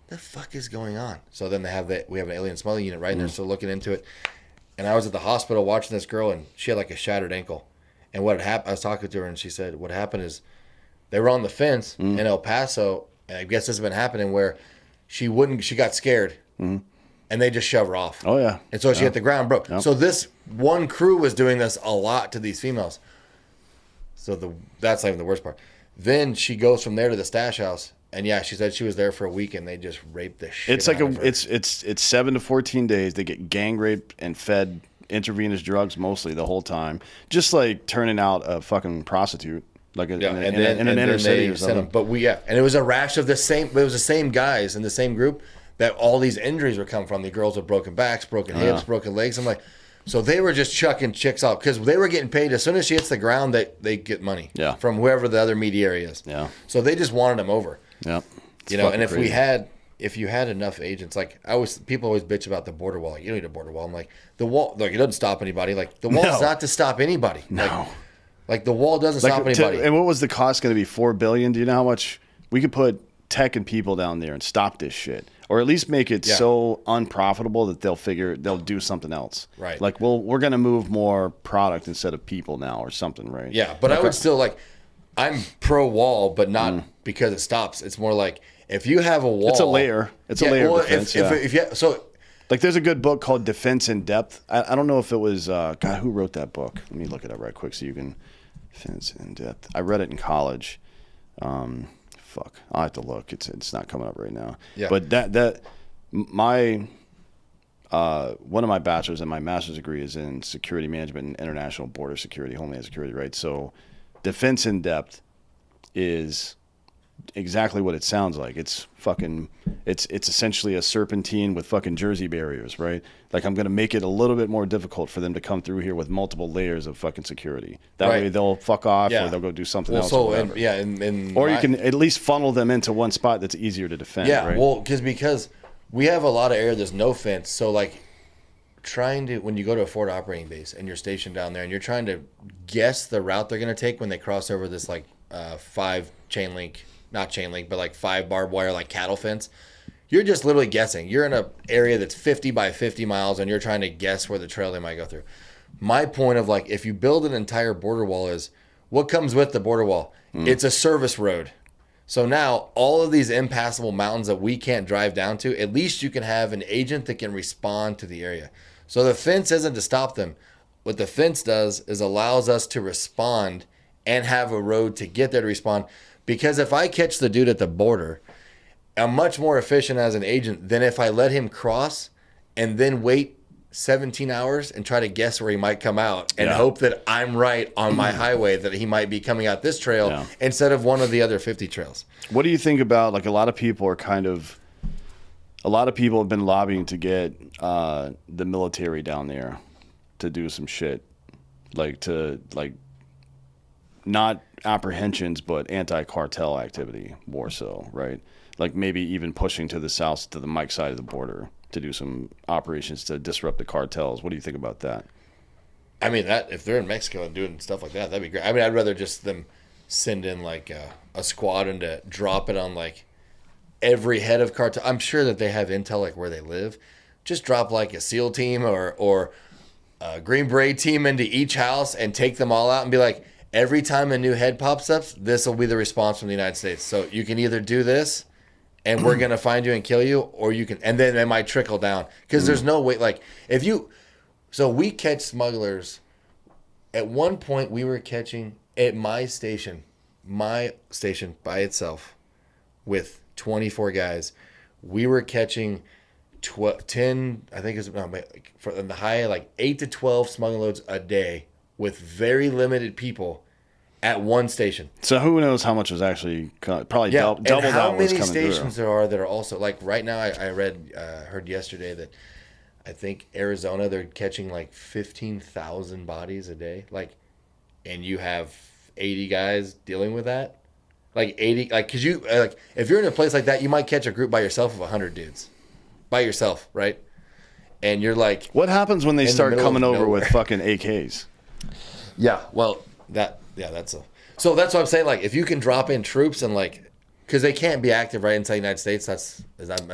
the fuck is going on? So then we have an alien smuggling unit, right? And they're still looking into it. And I was at the hospital watching this girl, and she had like a shattered ankle. And what had happened, I was talking to her, and she said what happened is they were on the fence in El Paso, and I guess this has been happening where she got scared, and they just shove her off. Oh yeah. And so she hit the ground, broke. Yep. So this one crew was doing this a lot to these females. So that's not even the worst part. Then she goes from there to the stash house, and she said she was there for a week, and they just raped the shit. It's like it's 7 to 14 days. They get gang raped and fed intravenous drugs mostly the whole time, just like turning out a fucking prostitute, like in an inner city or something. And it was a rash of the same. It was the same guys in the same group that all these injuries were coming from. The girls with broken backs, broken hips, broken legs. I'm like. So they were just chucking chicks off because they were getting paid. As soon as she hits the ground, they get money from whoever the other mediary is. Yeah. So they just wanted them over. Yeah. And if crazy. If you had enough agents, like people always bitch about the border wall. Like, you don't need a border wall. I'm like, the wall, like, it doesn't stop anybody. Like, the wall is not to stop anybody. No. Like the wall doesn't stop anybody. And what was the cost going to be? $4 billion? Do you know how much we could put tech and people down there and stop this shit? Or at least make it so unprofitable that they'll do something else. Right. Like, we're going to move more product instead of people now or something, right? Yeah, but I would still, like, I'm pro wall, but not because it stops. It's more like, if you have a wall. It's a layer. It's a layer of defense. So, like, there's a good book called Defense in Depth. I don't know if it was, God, who wrote that book? Let me look it up right quick so you can, Defense in Depth. I read it in college. Fuck, I'll have to look. It's not coming up right now. Yeah. But my one of my bachelor's and my master's degree is in security management and international border security, homeland security, right? So Defense in Depth is exactly what it sounds like. It's essentially a serpentine with fucking Jersey barriers, right? Like, I'm going to make it a little bit more difficult for them to come through here with multiple layers of fucking security. That way they'll fuck off or they'll go do something else. Or you can at least funnel them into one spot that's easier to defend. Yeah, right? Well, because we have a lot of area there's no fence. So, like, when you go to a forward operating base and you're stationed down there and you're trying to guess the route they're going to take when they cross over this, like, 5 chain link, not chain link, but like 5 barbed wire, like cattle fence. You're just literally guessing. You're in an area that's 50 by 50 miles, and you're trying to guess where the trail they might go through. My point of, like, if you build an entire border wall is, what comes with the border wall? It's a service road. So now all of these impassable mountains that we can't drive down to, at least you can have an agent that can respond to the area. So the fence isn't to stop them. What the fence does is allows us to respond and have a road to get there to respond. Because if I catch the dude at the border I'm much more efficient as an agent than if I let him cross and then wait 17 hours and try to guess where he might come out and hope that I'm right on my highway that he might be coming out this trail instead of one of the other 50 trails. What do you think about, like, a lot of people have been lobbying to get the military down there to do some shit, not apprehensions, but anti-cartel activity more so, right? Like maybe even pushing to the south to the Mike side of the border to do some operations to disrupt the cartels. What do you think about that? I mean, that if they're in Mexico and doing stuff like that, that'd be great. I mean, I'd rather just them send in like a squad and to drop it on like every head of cartel. I'm sure that they have intel like where they live. Just drop like a SEAL team or a Green Beret team into each house and take them all out and be like, every time a new head pops up, this will be the response from the United States. So you can either do this and we're going to find you and kill you, or you can, and then it might trickle down. Because there's no way, like, so we catch smugglers. At one point, we were catching at my station by itself with 24 guys. We were catching 10, I think it's for the high, like 8 to 12 smuggling loads a day with very limited people at one station. So who knows how much was actually probably doubled out. How many stations there are that are also like right now? I heard yesterday that I think Arizona they're catching like 15,000 bodies a day. Like, and you have 80 guys dealing with that. Like 80, like because you like if you're in a place like that, you might catch a group by yourself of 100 dudes, by yourself, right? And you're like, what happens when they start coming over with fucking AKs? Yeah, well, so that's what I'm saying. Like, if you can drop in troops and like, because they can't be active right inside the United States.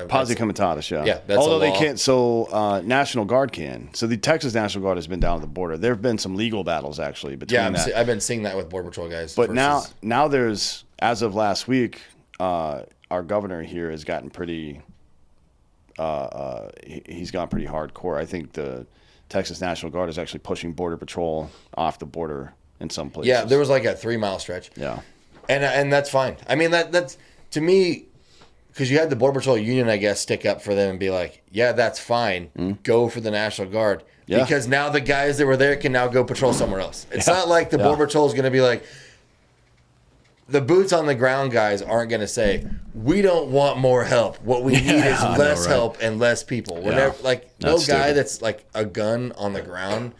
Posse comitatus, yeah. Yeah, that's although they can't. So National Guard can. So the Texas National Guard has been down at the border. There have been some legal battles actually between. Yeah, I've been seeing that with Border Patrol guys. But now there's, as of last week, our governor here has gotten pretty. He's gone pretty hardcore. I think the Texas National Guard is actually pushing Border Patrol off the border in some places. Yeah, there was like a 3-mile stretch. Yeah. And that's fine. I mean, that's, to me, because you had the Border Patrol Union, I guess, stick up for them and be like, yeah, that's fine. Go for the National Guard. Yeah. Because now the guys that were there can now go patrol somewhere else. It's not like the Border Patrol is going to be like, the boots on the ground guys aren't going to say, we don't want more help. What we need is less help and less people. Whenever, like, no guy that's like a gun on the ground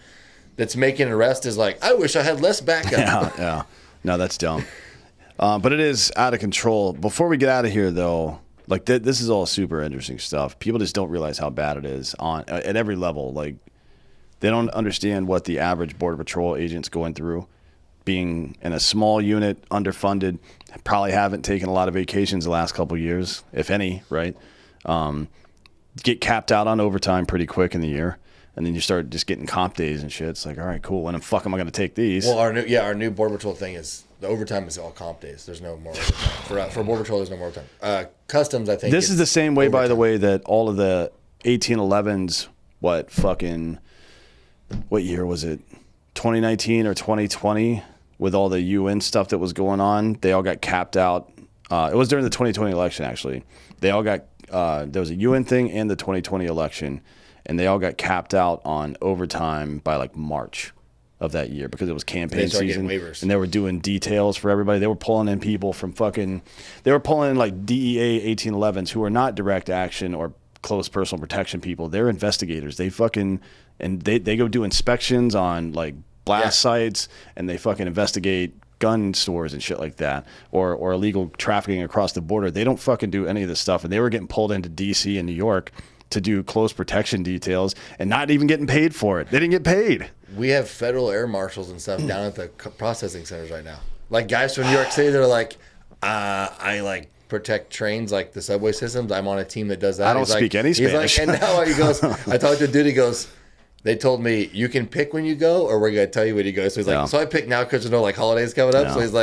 that's making an arrest is like, I wish I had less backup. Yeah. No, that's dumb. But it is out of control. Before we get out of here, though, like this is all super interesting stuff. People just don't realize how bad it is at every level. Like, they don't understand what the average Border Patrol agent's going through. Being in a small unit, underfunded, probably haven't taken a lot of vacations the last couple of years, if any, right? Get capped out on overtime pretty quick in the year, and then you start just getting comp days and shit. It's like, all right, cool. When the fuck am I going to take these? Well, our new Border Patrol thing is the overtime is all comp days. There's no more overtime. For Border Patrol, there's no more overtime. Customs, I think. This is the same way, overtime. By the way, that all of the 1811s, what year was it? 2019 or 2020, with all the UN stuff that was going on, they all got capped out. It was during the 2020 election, actually. They all got there was a UN thing and the 2020 election, and they all got capped out on overtime by like March of that year because it was campaign season, and they were doing details for everybody. They were pulling in people from they were pulling in like DEA 1811s who are not direct action or close personal protection people. They're investigators. They go do inspections on like blast sites, and they fucking investigate gun stores and shit like that, or illegal trafficking across the border. They don't fucking do any of this stuff, and they were getting pulled into DC and New York to do close protection details and not even getting paid for it. They didn't get paid. We have federal air marshals and stuff down at the processing centers right now. Like guys from New York City, they're like, I like protect trains, like the subway systems. I'm on a team that does that. I don't speak any Spanish. He's like, and now he goes, I talked to dude, he goes, they told me you can pick when you go, or we're gonna tell you when you go. So he's like, so I pick now because there's no like holidays coming up. So he's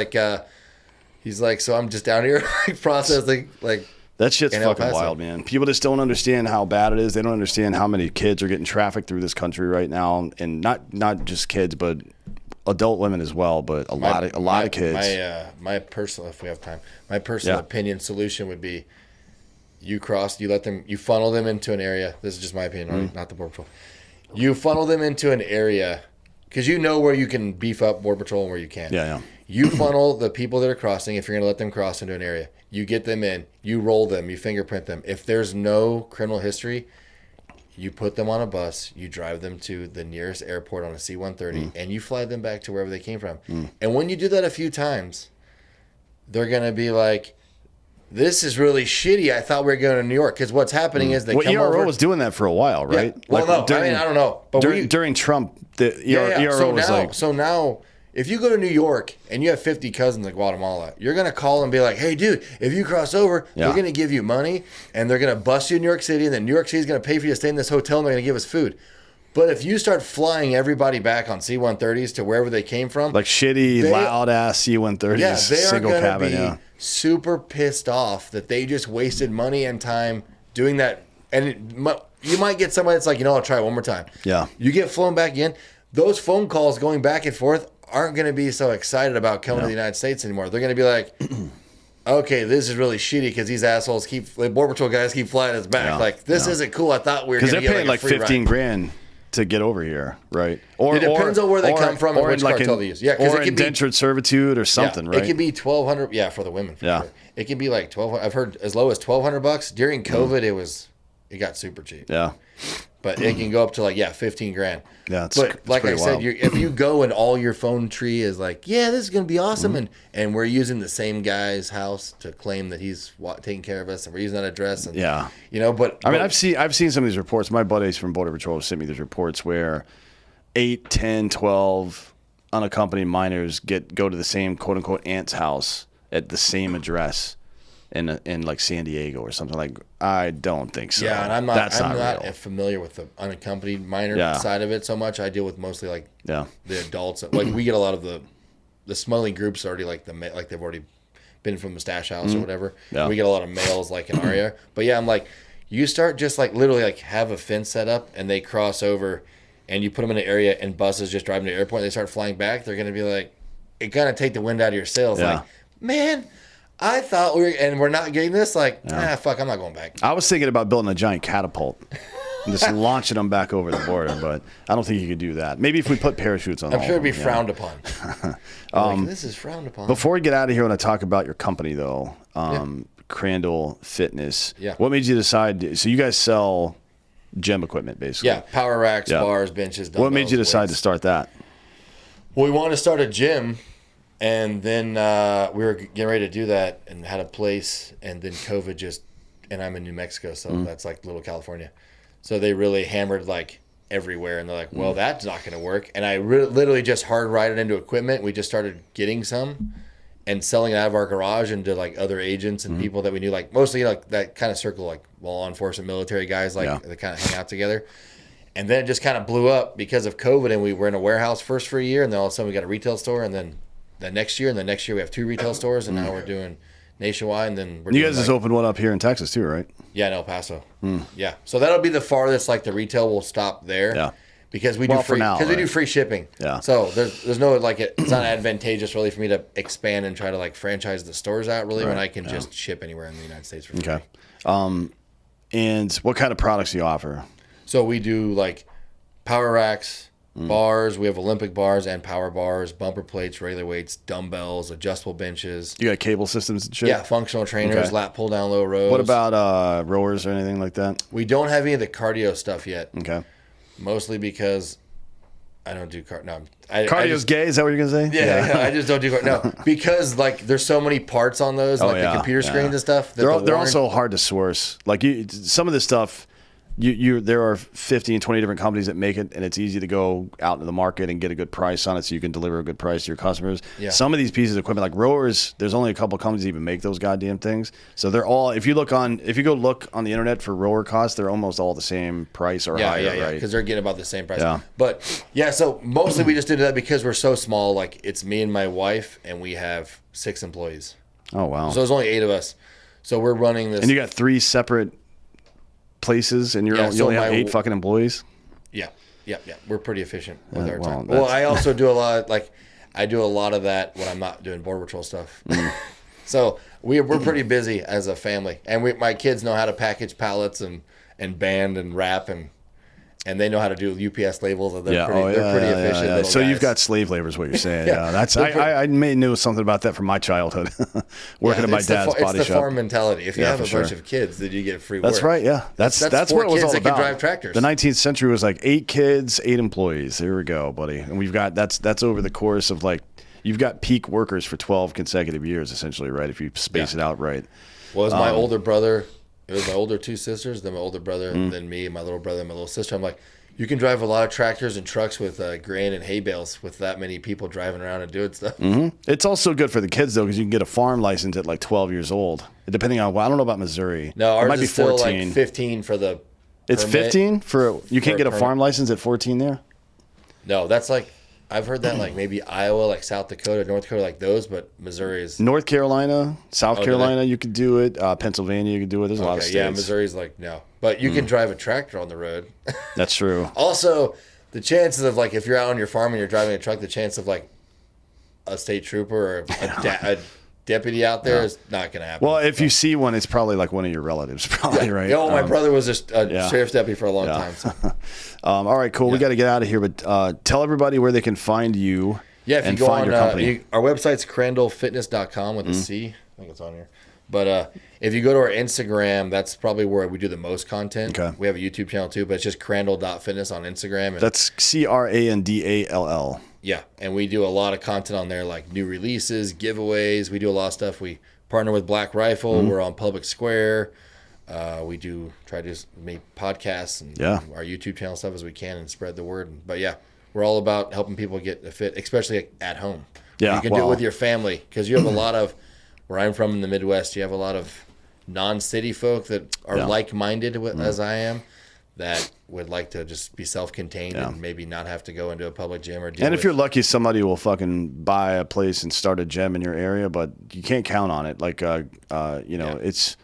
like, so I'm just down here like, processing like. That shit's fucking wild, man. People just don't understand how bad it is. They don't understand how many kids are getting trafficked through this country right now, and not just kids, but adult women as well. But a lot of kids. My personal, if we have time, my personal opinion solution would be, You funnel them into an area. This is just my opinion, right? Not the Border Patrol. You funnel them into an area because you know where you can beef up Border Patrol and where you can't. Yeah. You funnel the people that are crossing, if you're going to let them cross into an area. You get them in. You roll them. You fingerprint them. If there's no criminal history, you put them on a bus. You drive them to the nearest airport on a C-130, and you fly them back to wherever they came from. And when you do that a few times, they're going to be like, this is really shitty. I thought we were going to New York. Because what's happening is they come ERO over. was doing that for a while, right? Yeah. Well, no. I don't know. But during Trump, the ERO was like... So now, if you go to New York and you have 50 cousins in Guatemala, you're going to call and be like, hey, dude, if you cross over, they're going to give you money, and they're going to bust you in New York City, and then New York City is going to pay for you to stay in this hotel, and they're going to give us food. But if you start flying everybody back on C-130s to wherever they came from... Like shitty, loud-ass C-130s, single cabin, they are going to be super pissed off that they just wasted money and time doing that. And you might get somebody that's like, I'll try it one more time. Yeah. You get flown back in. Those phone calls going back and forth aren't going to be so excited about coming to the United States anymore. They're going to be like, okay, this is really shitty because these assholes Border Patrol guys keep flying us back. This isn't cool. I thought we were going to get paying like 15 grand to get over here, right? It depends on where they come from and which cartel they use. Yeah, or indentured servitude or something, right? It could be $1,200. Yeah, for the women. Sure. It could be like $1,200. I've heard as low as $1,200. During COVID, it got super cheap. Yeah. But it can go up to like 15 grand. Yeah, but like I said, if you go and all your phone tree is like, this is gonna be awesome, and we're using the same guy's house to claim that he's taking care of us, and we're using that address, and But I mean, I've seen some of these reports. My buddies from Border Patrol sent me these reports where 8, 10, 12 unaccompanied minors go to the same quote unquote aunt's house at the same address. In like San Diego or something. Like, I don't think so. Yeah, and I'm not familiar with the unaccompanied minor side of it so much. I deal with mostly like the adults. Like we get a lot of the smuggling groups already like they've already been from the stash house or whatever. Yeah. We get a lot of males like in our area. But yeah, I'm like, you start just like literally like have a fence set up and they cross over and you put them in an area and buses just driving to the airport and they start flying back. They're going to be like, it kind of take the wind out of your sails. Yeah. Like, man, I thought we're not getting this. Like, fuck, I'm not going back. I was thinking about building a giant catapult and just launching them back over the border, but I don't think you could do that. Maybe if we put parachutes on. I'm sure it'd be frowned upon. This is frowned upon. Before we get out of here, I want to talk about your company, though. Crandall Fitness. Yeah. What made you decide? So you guys sell gym equipment, basically. Yeah, power racks, bars, benches, dumbbells. What made you decide to start that? Well, we wanted to start a gym. And then we were getting ready to do that and had a place. And then COVID and I'm in New Mexico, so that's like little California. So they really hammered like everywhere. And they're like, well, that's not going to work. And I literally just hard rided into equipment. We just started getting some and selling it out of our garage into like other agents and people that we knew, like mostly like that kind of circle, like law enforcement, military guys, like they kind of hang out together. And then it just kind of blew up because of COVID. And we were in a warehouse first for a year. And then all of a sudden we got a retail store. And then the next year we have 2 retail stores, and now we're doing nationwide. And then you guys just opened one up here in Texas too, right? Yeah, in El Paso. Yeah, so that'll be the farthest. Like the retail will stop there. Yeah, because we do free we do free shipping. Yeah, so there's no like it's not advantageous really for me to expand and try to like franchise the stores out really when I can just ship anywhere in the United States for free. Okay. And what kind of products do you offer? So we do like power racks. Bars, we have Olympic bars and power bars, bumper plates, regular weights, dumbbells, adjustable benches. You got cable systems and shit? Yeah, functional trainers, lat pull down low rows. What about rowers or anything like that? We don't have any of the cardio stuff yet. Okay. Mostly because I don't do cardio's gay? Is that what you're going to say? Yeah, I just don't do cardio. No, because like there's so many parts on those, the computer screens and stuff. They're also hard to source. Like some of this stuff... there are 50 and 20 different companies that make it, and it's easy to go out into the market and get a good price on it so you can deliver a good price to your customers. Yeah. Some of these pieces of equipment, like rowers, there's only a couple companies that even make those goddamn things. So they're all, if you go look on the internet for rower costs, they're almost all the same price or higher, right? Because they're getting about the same price. Yeah. But, so mostly we just did that because we're so small. Like, it's me and my wife, and we have 6 employees. Oh, wow. So there's only 8 of us. So we're running this. And you got 3 separate places, and you only have 8 fucking employees. Yeah. We're pretty efficient with our time. Well, I also do a lot of that when I'm not doing Border Patrol stuff. So we're pretty busy as a family, and my kids know how to package pallets and band and wrap and they know how to do UPS labels. And they're pretty efficient. Yeah. So guys. you've got slave labor is what you're saying. Yeah, that's I may know something about that from my childhood, working at my dad's body shop. It's the farm mentality. If you have a bunch of kids, then you get free work. That's right. Yeah, that's what it was all that about. Can drive tractors. The 19th century was like 8 kids, 8 employees. Here we go, buddy. And we've got that's over the course of like you've got peak workers for 12 consecutive years, essentially, right? If you space it out right. Well, it was my older brother. It was my older 2 sisters, then my older brother, then me, my little brother, and my little sister. I'm like, you can drive a lot of tractors and trucks with grain and hay bales with that many people driving around and doing stuff. Mm-hmm. It's also good for the kids, though, because you can get a farm license at like 12 years old, depending on, I don't know about Missouri. No, ours it might be 14. Still like 15 for the It's permit. 15? You can't get a farm license at 14 there? No, that's like, I've heard that like maybe Iowa, like South Dakota, North Dakota, like those, but Missouri is... North Carolina, South Carolina, you could do it. Pennsylvania, you could do it. There's a lot of states. Yeah, Missouri's like, no. But you can drive a tractor on the road. That's true. Also, the chances of like, if you're out on your farm and you're driving a truck, the chance of like a state trooper or a deputy out there is not going to happen. Well, if you see one, it's probably like one of your relatives, probably, right? Yeah, my brother was just a sheriff's deputy for a long time. So. All right, cool. We got to get out of here, but tell everybody where they can find you. Yeah, if and you go find on your company. our website's crandallfitness.com with a C. I think it's on here. But if you go to our Instagram, that's probably where we do the most content. Okay. We have a YouTube channel too, but it's just crandall.fitness on Instagram. And that's CRANDALL. Yeah, and we do a lot of content on there, like new releases, giveaways. We do a lot of stuff. We partner with Black Rifle. We're on Public Square. We try to make podcasts and our YouTube channel stuff as we can and spread the word. But yeah, we're all about helping people get fit, especially at home. Yeah, you can do it with your family because you have a lot of, where I'm from in the Midwest, you have a lot of non-city folk that are like-minded as I am, that would like to just be self-contained and maybe not have to go into a public gym or deal And if you're lucky, somebody will fucking buy a place and start a gym in your area, but you can't count on it. Like, it's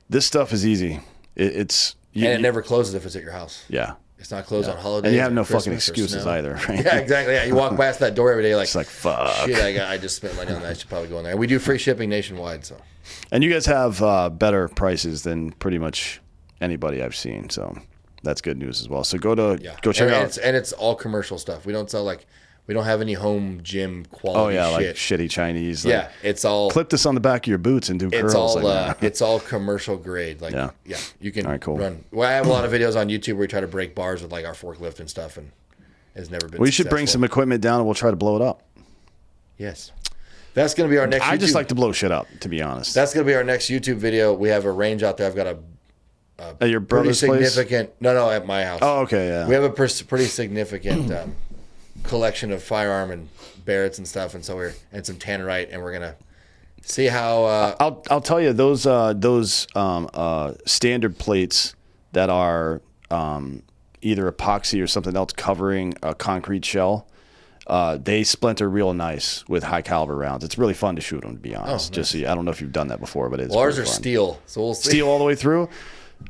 this stuff is easy. And it never closes if it's at your house. Yeah. It's not closed on holidays. And you have no fucking excuses either, right? Yeah, exactly. Yeah, you walk past that door every day like, it's like, fuck. Shit, I just spent money on that. I should probably go in there. And we do free shipping nationwide. So. And you guys have better prices than pretty much anybody I've seen. So that's good news as well. So go check out. And it's all commercial stuff. We don't sell we don't have any home gym quality shit. Like shitty Chinese. It's all... Clip this on the back of your boots and do curls. It's all commercial grade. You can run... Well, I have a lot of videos on YouTube where we try to break bars with like our forklift and stuff, and it's never been We should bring some equipment down and we'll try to blow it up. Yes. That's going to be our next I just like to blow shit up, to be honest. That's going to be our next YouTube video. We have a range out there. I've got at your brother's place? No, at my house. Oh, okay, yeah. We have a pretty significant collection of firearm and Barretts and stuff, and some Tannerite, and we're gonna see how. I'll tell you those standard plates that are either epoxy or something else covering a concrete shell. They splinter real nice with high caliber rounds. It's really fun to shoot them, to be honest. Nice. I don't know if you've done that before, but it's ours are fun. steel, so we'll see. Steel all the way through.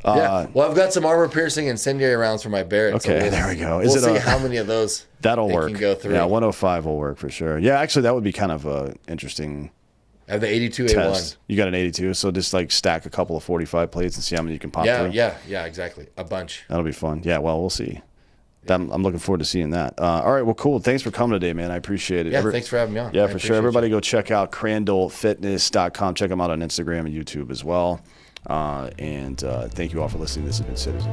Yeah. Well, I've got some armor piercing incendiary rounds for my Barrett. Okay, there we go. We'll see how many of those that'll work. Can go through. Yeah, 105 will work for sure. Yeah, actually, that would be kind of interesting. I have the 82 test. A1. You got an 82, so just like stack a couple of 45 plates and see how many you can pop through. Yeah, exactly. A bunch. That'll be fun. Yeah, well, we'll see. I'm looking forward to seeing that. All right, well, cool. Thanks for coming today, man. I appreciate it. Yeah, thanks for having me on. Yeah, for sure. Everybody go check out crandallfitness.com. Check them out on Instagram and YouTube as well. And thank you all for listening. This has been Citizen.